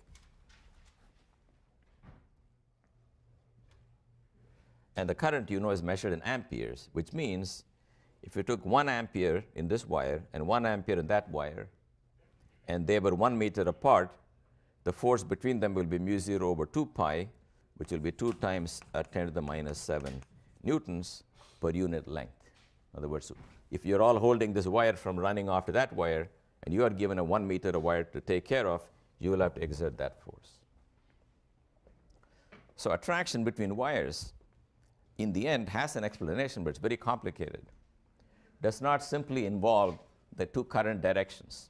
A: And the current, you know, is measured in amperes, which means if you took 1 ampere in this wire and 1 ampere in that wire, and they were 1 meter apart, the force between them will be mu 0 over 2 pi, which will be 2 times 10 to the minus 7 newtons per unit length. In other words, if you're all holding this wire from running off to that wire, and you are given a 1 meter wire to take care of, you will have to exert that force. So attraction between wires, in the end, has an explanation, but it's very complicated. Does not simply involve the two current directions.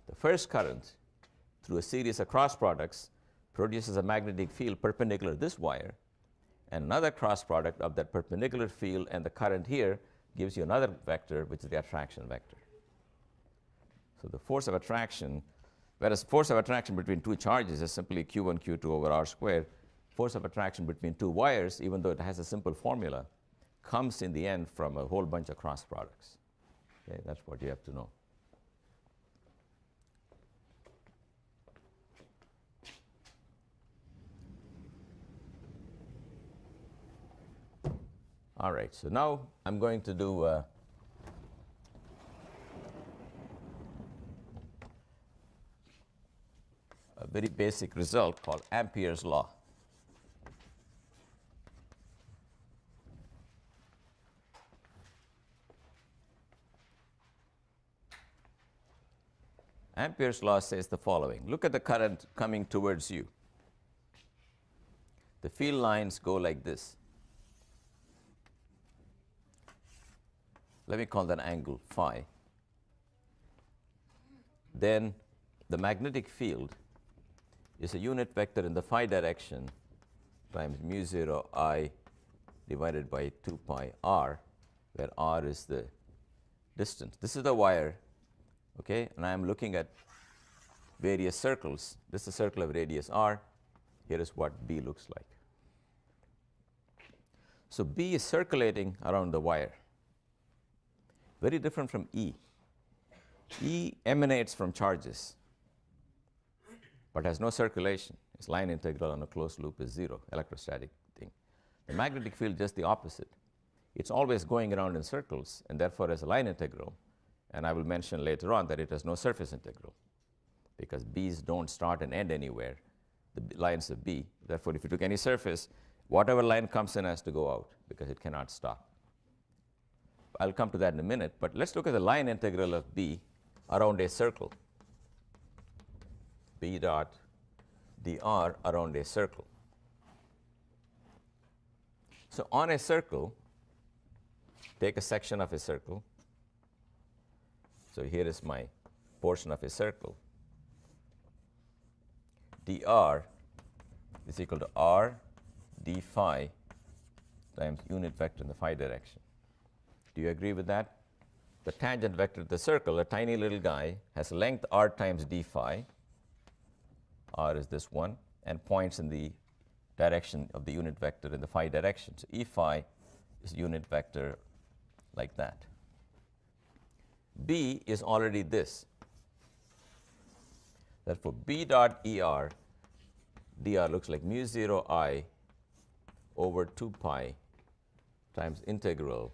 A: The first current, through a series of cross products, produces a magnetic field perpendicular to this wire, and another cross product of that perpendicular field and the current here gives you another vector, which is the attraction vector. So the force of attraction, whereas force of attraction between two charges is simply q1, q2 over r squared, force of attraction between two wires, even though it has a simple formula, comes in the end from a whole bunch of cross products. Okay, that's what you have to know. All right, so now I'm going to do a very basic result called Ampere's law. Ampere's law says the following. Look at the current coming towards you. The field lines go like this. Let me call that angle phi. Then the magnetic field is a unit vector in the phi direction times mu 0 I divided by 2 pi r, where r is the distance. This is the wire, okay, and I am looking at various circles. This is a circle of radius r. Here is what B looks like. So B is circulating around the wire. Very different from E. E emanates from charges, but has no circulation. Its line integral on a closed loop is 0, electrostatic thing. The magnetic field just the opposite. It's always going around in circles, and therefore has a line integral. And I will mention later on that it has no surface integral, because B's don't start and end anywhere, the lines of B. Therefore, if you took any surface, whatever line comes in has to go out, because it cannot stop. I'll come to that in a minute, but let's look at the line integral of B around a circle. B dot dr around a circle. So on a circle, take a section of a circle. So here is my portion of a circle. dr is equal to r d phi times unit vector in the phi direction. Do you agree with that? The tangent vector of the circle, a tiny little guy, has length r times d phi. R is this one, and points in the direction of the unit vector in the phi direction. So E phi is unit vector like that. B is already this. Therefore, B dot ER, dr looks like mu 0 I over 2 pi times integral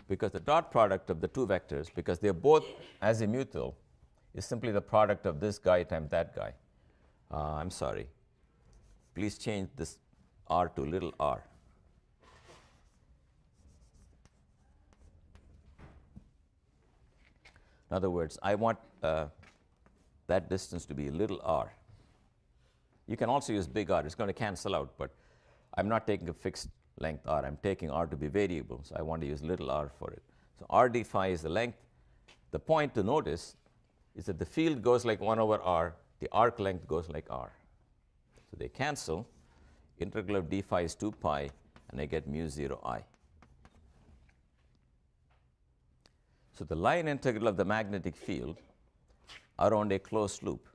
A: because the dot product of the two vectors, because they are both azimuthal, is simply the product of this guy times that guy. I'm sorry. Please change this r to little r. In other words, I want that distance to be little r. You can also use big R. It's going to cancel out, but I'm not taking a fixed length r. I'm taking r to be variable, so I want to use little r for it. So r d phi is the length. The point to notice is that the field goes like 1 over r. The arc length goes like r. So they cancel. Integral of d phi is 2 pi, and I get mu 0 I. So the line integral of the magnetic field around a closed loop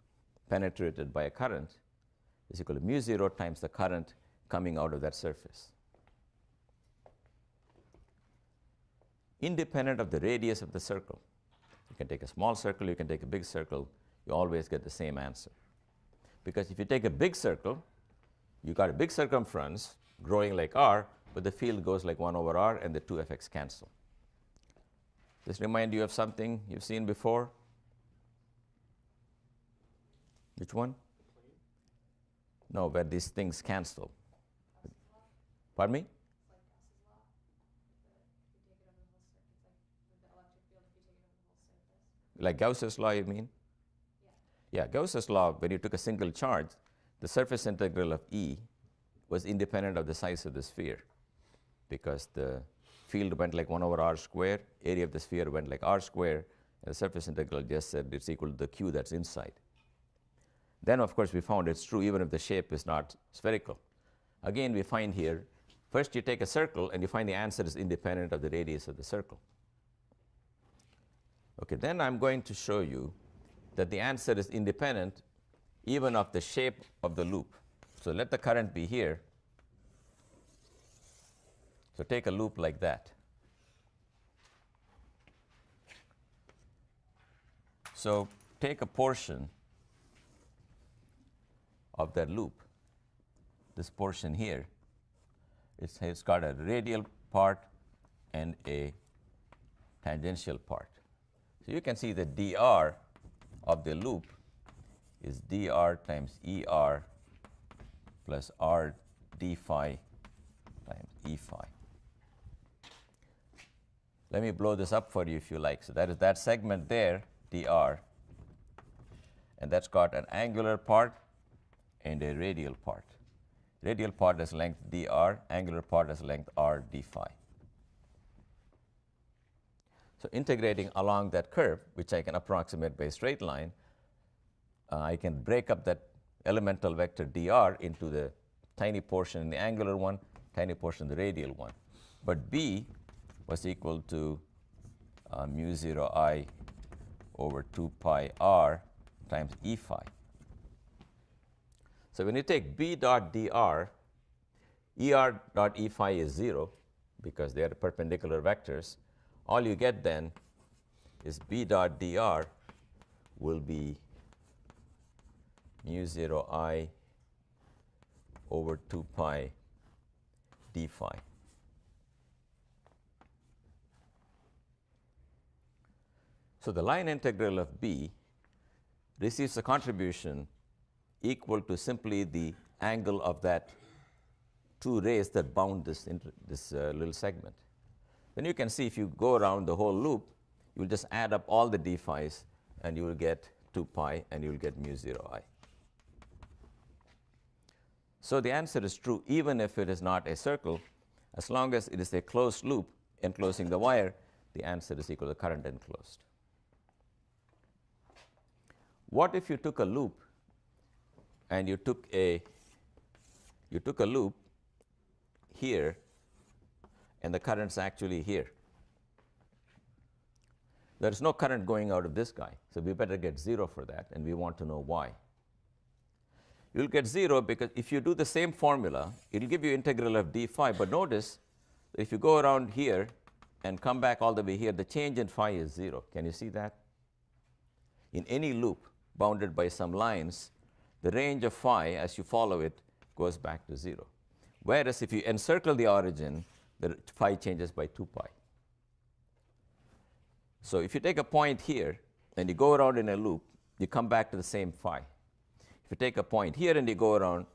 A: penetrated by a current is equal to mu 0 times the current coming out of that surface, independent of the radius of the circle. You can take a small circle, you can take a big circle, you always get the same answer. Because if you take a big circle, you got a big circumference growing like r, but the field goes like 1 over r, and the two effects cancel. This remind you of something you've seen before? Which one? No, where these things cancel. Pardon me? Like Gauss's law, you mean? Yeah, Gauss's law, when you took a single charge, the surface integral of E was independent of the size of the sphere, because the field went like 1 over r square, area of the sphere went like r square, and the surface integral just said it's equal to the q that's inside. Then, of course, we found it's true even if the shape is not spherical. Again, we find here, first you take a circle, and you find the answer is independent of the radius of the circle. Okay, then I'm going to show you that the answer is independent even of the shape of the loop. So let the current be here. So take a loop like that. So take a portion of that loop, this portion here. It's got a radial part and a tangential part. So you can see the dr of the loop is dr times er plus r d phi times e phi. Let me blow this up for you if you like. So that is that segment there, dr, and that's got an angular part and a radial part. Radial part has length dr, angular part has length r d phi. So integrating along that curve, which I can approximate by a straight line, I can break up that elemental vector dr into the tiny portion in the angular one, tiny portion in the radial one. But b was equal to mu 0 I over 2 pi r times e phi. So when you take b dot dr, er dot e phi is 0 because they are perpendicular vectors. All you get then is b dot dr will be mu 0 I over 2 pi d phi. So the line integral of b receives a contribution equal to simply the angle of that two rays that bound this little segment. Then you can see if you go around the whole loop, you will just add up all the d phi's, and you will get 2 pi, and you will get mu 0 I. So the answer is true even if it is not a circle. As long as it is a closed loop enclosing the wire, the answer is equal to current enclosed. What if you took a loop and you took a loop here, and the current's actually here? There is no current going out of this guy, so we better get 0 for that, and we want to know why. You'll get 0 because if you do the same formula, it'll give you integral of d phi, but notice that if you go around here and come back all the way here, the change in phi is 0. Can you see that? In any loop bounded by some lines, the range of phi, as you follow it, goes back to 0. Whereas if you encircle the origin, the phi changes by 2 pi. So if you take a point here and you go around in a loop, you come back to the same phi. If you take a point here and you go around,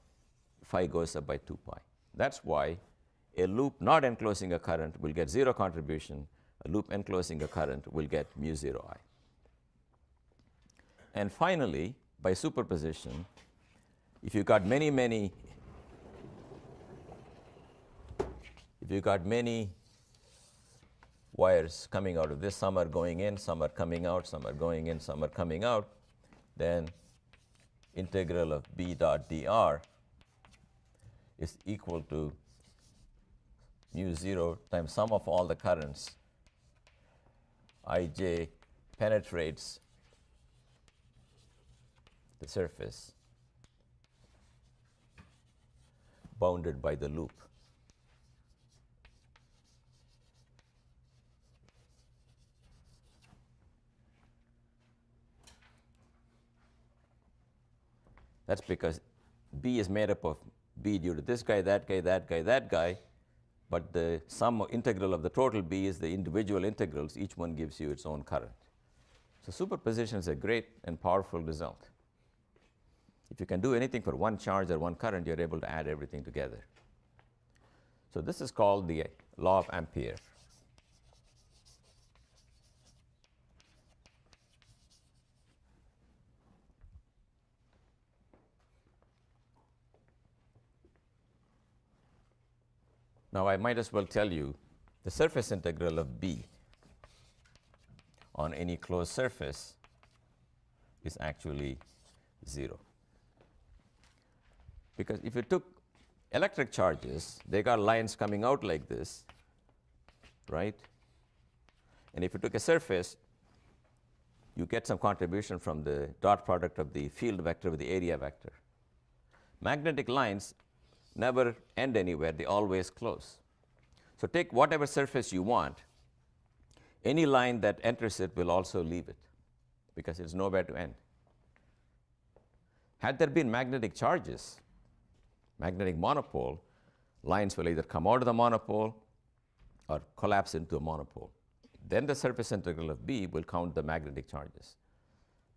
A: phi goes up by 2 pi. That's why a loop not enclosing a current will get 0 contribution. A loop enclosing a current will get mu 0 I. And finally, by superposition, if you got many wires coming out of this, some are going in, some are coming out, some are going in, some are coming out, then integral of b dot dr is equal to mu 0 times sum of all the currents ij penetrates the surface bounded by the loop. That's because B is made up of B due to this guy, that guy, that guy, that guy, but the sum integral of the total B is the individual integrals. Each one gives you its own current. So superposition is a great and powerful result. If you can do anything for one charge or one current, you're able to add everything together. So this is called the law of Ampere. Now I might as well tell you the surface integral of B on any closed surface is actually 0. Because if you took electric charges, they got lines coming out like this, right? And if you took a surface, you get some contribution from the dot product of the field vector with the area vector. Magnetic lines never end anywhere, they always close. So take whatever surface you want, any line that enters it will also leave it because it's nowhere to end. Had there been magnetic charges, magnetic monopole, lines will either come out of the monopole or collapse into a monopole. Then the surface integral of B will count the magnetic charges.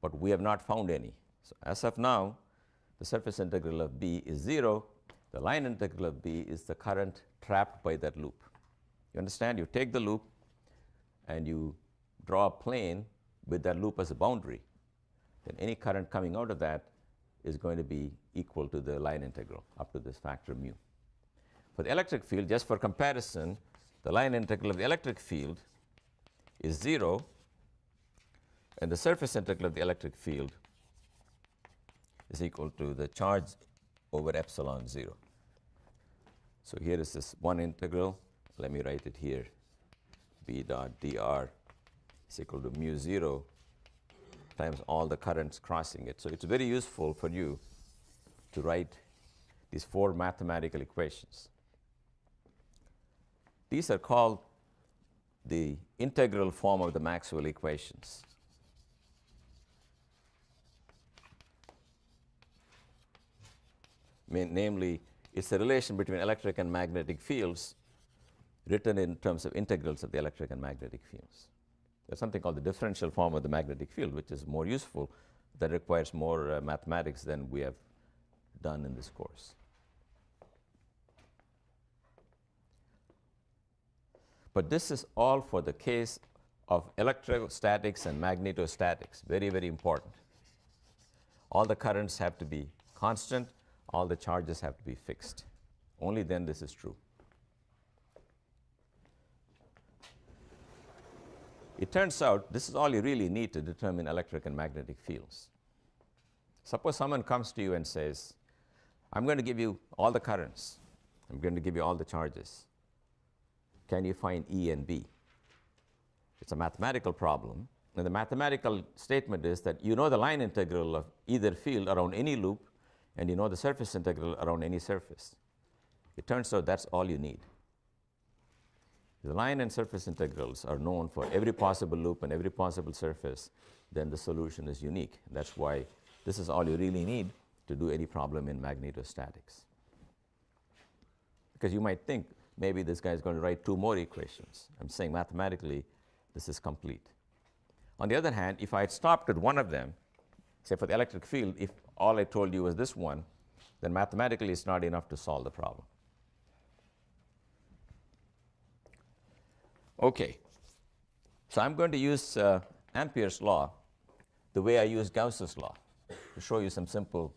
A: But we have not found any. So as of now, the surface integral of B is 0. The line integral of B is the current trapped by that loop. You understand? You take the loop and you draw a plane with that loop as a boundary. Then any current coming out of that is going to be equal to the line integral up to this factor mu. For the electric field, just for comparison, the line integral of the electric field is 0, and the surface integral of the electric field is equal to the charge over epsilon 0. So here is this one integral. Let me write it here. B dot dr is equal to mu 0 times all the currents crossing it. So it's very useful for you to write these 4 mathematical equations. These are called the integral form of the Maxwell equations. Namely, it's the relation between electric and magnetic fields written in terms of integrals of the electric and magnetic fields. There's something called the differential form of the magnetic field, which is more useful, that requires more mathematics than we have done in this course. But this is all for the case of electrostatics and magnetostatics. Very, very important. All the currents have to be constant. All the charges have to be fixed. Only then this is true. It turns out this is all you really need to determine electric and magnetic fields. Suppose someone comes to you and says, I'm going to give you all the currents. I'm going to give you all the charges. Can you find E and B? It's a mathematical problem. And the mathematical statement is that you know the line integral of either field around any loop, and you know the surface integral around any surface. It turns out that's all you need. The line and surface integrals are known for every possible loop and every possible surface, then the solution is unique. That's why this is all you really need to do any problem in magnetostatics. Because you might think, maybe this guy is going to write 2 more equations. I'm saying mathematically, this is complete. On the other hand, if I had stopped at one of them, say for the electric field, if all I told you was this one, then mathematically it's not enough to solve the problem. Okay, so I'm going to use Ampere's law the way I use Gauss's law to show you some simple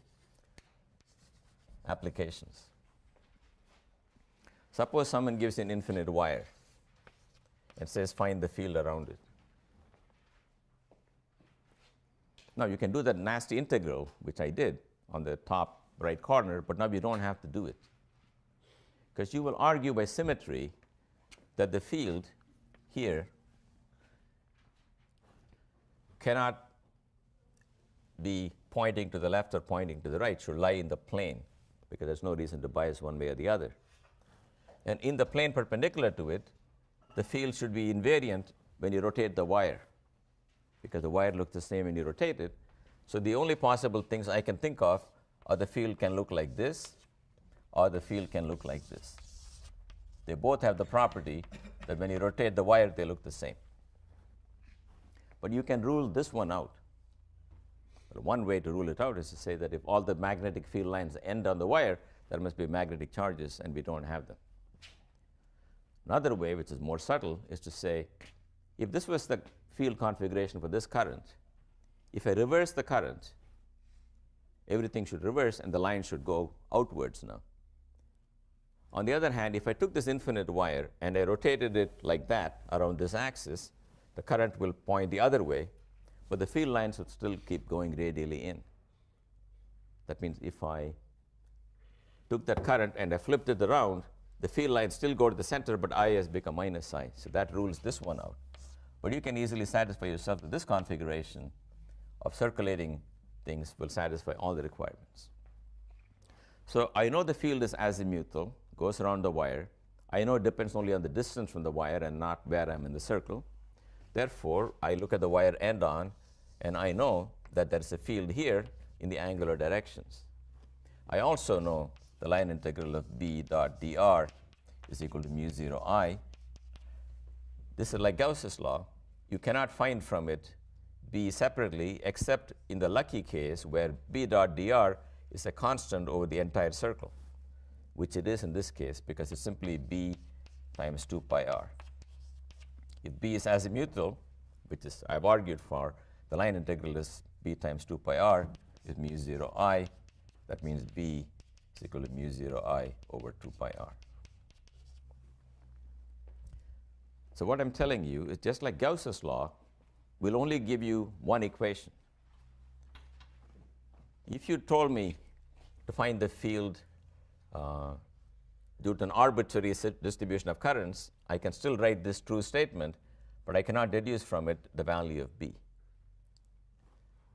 A: applications. Suppose someone gives you an infinite wire and says find the field around it. Now you can do that nasty integral, which I did on the top right corner, but now you don't have to do it. Because you will argue by symmetry that the field here cannot be pointing to the left or pointing to the right should lie in the plane, because there's no reason to bias one way or the other. And in the plane perpendicular to it, the field should be invariant when you rotate the wire, because the wire looks the same when you rotate it. So the only possible things I can think of are the field can look like this, or the field can look like this. They both have the property that when you rotate the wire, they look the same. But you can rule this one out. But one way to rule it out is to say that if all the magnetic field lines end on the wire, there must be magnetic charges, and we don't have them. Another way, which is more subtle, is to say, if this was the field configuration for this current, if I reverse the current, everything should reverse, and the line should go outwards now. On the other hand, if I took this infinite wire and I rotated it like that around this axis, the current will point the other way, but the field lines would still keep going radially in. That means if I took that current and I flipped it around, the field lines still go to the center, but I has become minus I. So that rules this one out. But you can easily satisfy yourself that this configuration of circulating things will satisfy all the requirements. So I know the field is azimuthal, goes around the wire. I know it depends only on the distance from the wire and not where I'm in the circle. Therefore, I look at the wire end on, and I know that there's a field here in the angular directions. I also know the line integral of B dot dr is equal to mu 0 I. This is like Gauss's law. You cannot find from it B separately, except in the lucky case where B dot dr is a constant over the entire circle, which it is in this case, because it's simply B times 2 pi r. If B is azimuthal, which is I've argued for, the line integral is B times 2 pi r is mu 0 I. That means B is equal to mu 0 I over 2 pi r. So what I'm telling you is, just like Gauss's law, will only give you one equation. If you told me to find the field due to an arbitrary distribution of currents, I can still write this true statement, but I cannot deduce from it the value of B.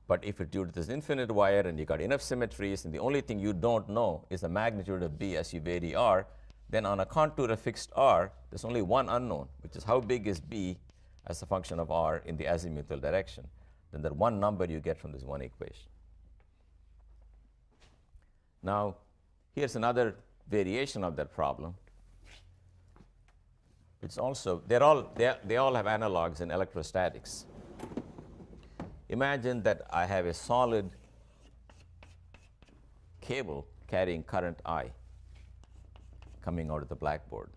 A: But if it's due to this infinite wire and you got enough symmetries, and the only thing you don't know is the magnitude of B as you vary r, then on a contour of fixed r, there's only one unknown, which is how big is B as a function of r in the azimuthal direction. Then the one number you get from this one equation. Now, here's another variation of that problem. It's also, they all have analogs in electrostatics. Imagine that I have a solid cable carrying current I coming out of the blackboard.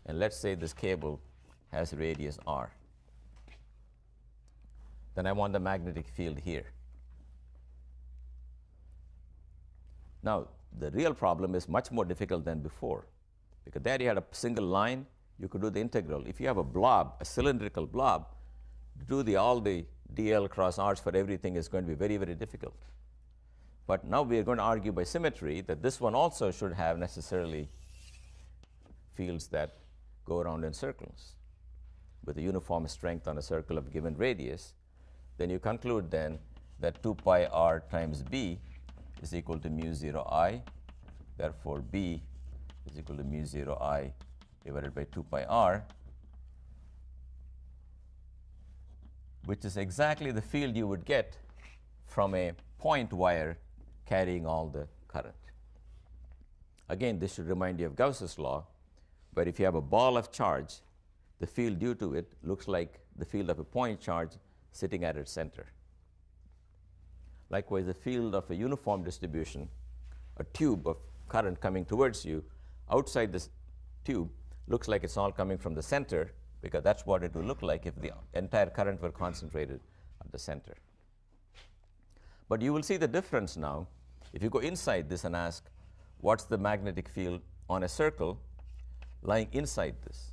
A: And let's say this cable has radius r. Then I want the magnetic field here. Now, the real problem is much more difficult than before, because there you had a single line, you could do the integral. If you have a blob, a cylindrical blob, to do all the dl cross r's for everything is going to be very, very difficult. But now we are going to argue by symmetry that this one also should have necessarily fields that go around in circles with a uniform strength on a circle of given radius. Then you conclude then that 2 pi r times B is equal to mu 0 I. Therefore, B is equal to mu 0 I divided by 2 pi r, which is exactly the field you would get from a point wire carrying all the current. Again, this should remind you of Gauss's law, where if you have a ball of charge, the field due to it looks like the field of a point charge sitting at its center. Likewise, the field of a uniform distribution, a tube of current coming towards you, outside this tube looks like it's all coming from the center, because that's what it would look like if the entire current were concentrated at the center. But you will see the difference now if you go inside this and ask, what's the magnetic field on a circle lying inside this?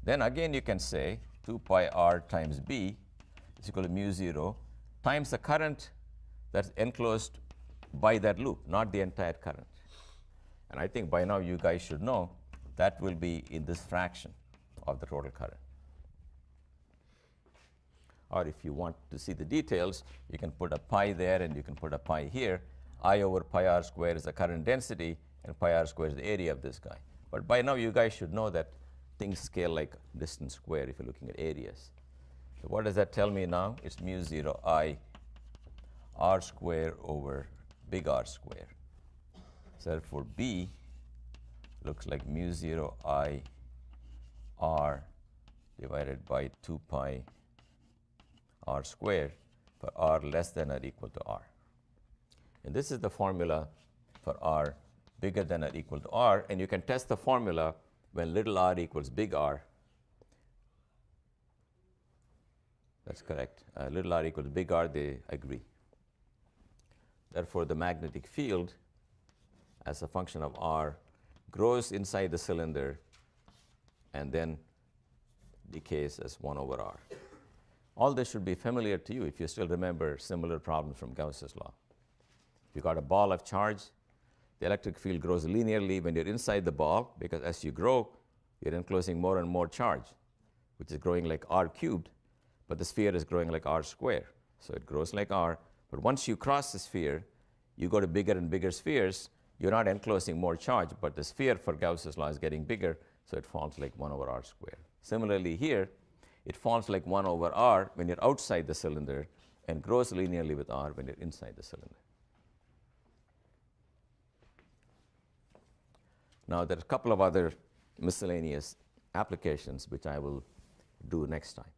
A: Then again you can say 2 pi r times B is equal to mu 0 times the current that's enclosed by that loop, not the entire current. And I think by now you guys should know that will be in this fraction of the total current. Or if you want to see the details, you can put a pi there and you can put a pi here. I over pi r squared is the current density, and pi r squared is the area of this guy. But by now, you guys should know that things scale like distance squared if you're looking at areas. So what does that tell me now? It's mu 0 I r squared over big R squared. So therefore, B looks like mu 0 I r divided by 2 pi r squared for r less than or equal to r. And this is the formula for r bigger than or equal to r. And you can test the formula when little r equals big R. That's correct. Little r equals big R, they agree. Therefore, the magnetic field as a function of r grows inside the cylinder and then decays as 1 over r. All this should be familiar to you if you still remember similar problems from Gauss's law. If you got a ball of charge, the electric field grows linearly when you're inside the ball, because as you grow, you're enclosing more and more charge, which is growing like r cubed, but the sphere is growing like r squared. So it grows like r, but once you cross the sphere, you go to bigger and bigger spheres. You're not enclosing more charge, but the sphere for Gauss's law is getting bigger, so it falls like 1 over r squared. Similarly here, it falls like 1 over r when you're outside the cylinder and grows linearly with r when you're inside the cylinder. Now, there are a couple of other miscellaneous applications which I will do next time.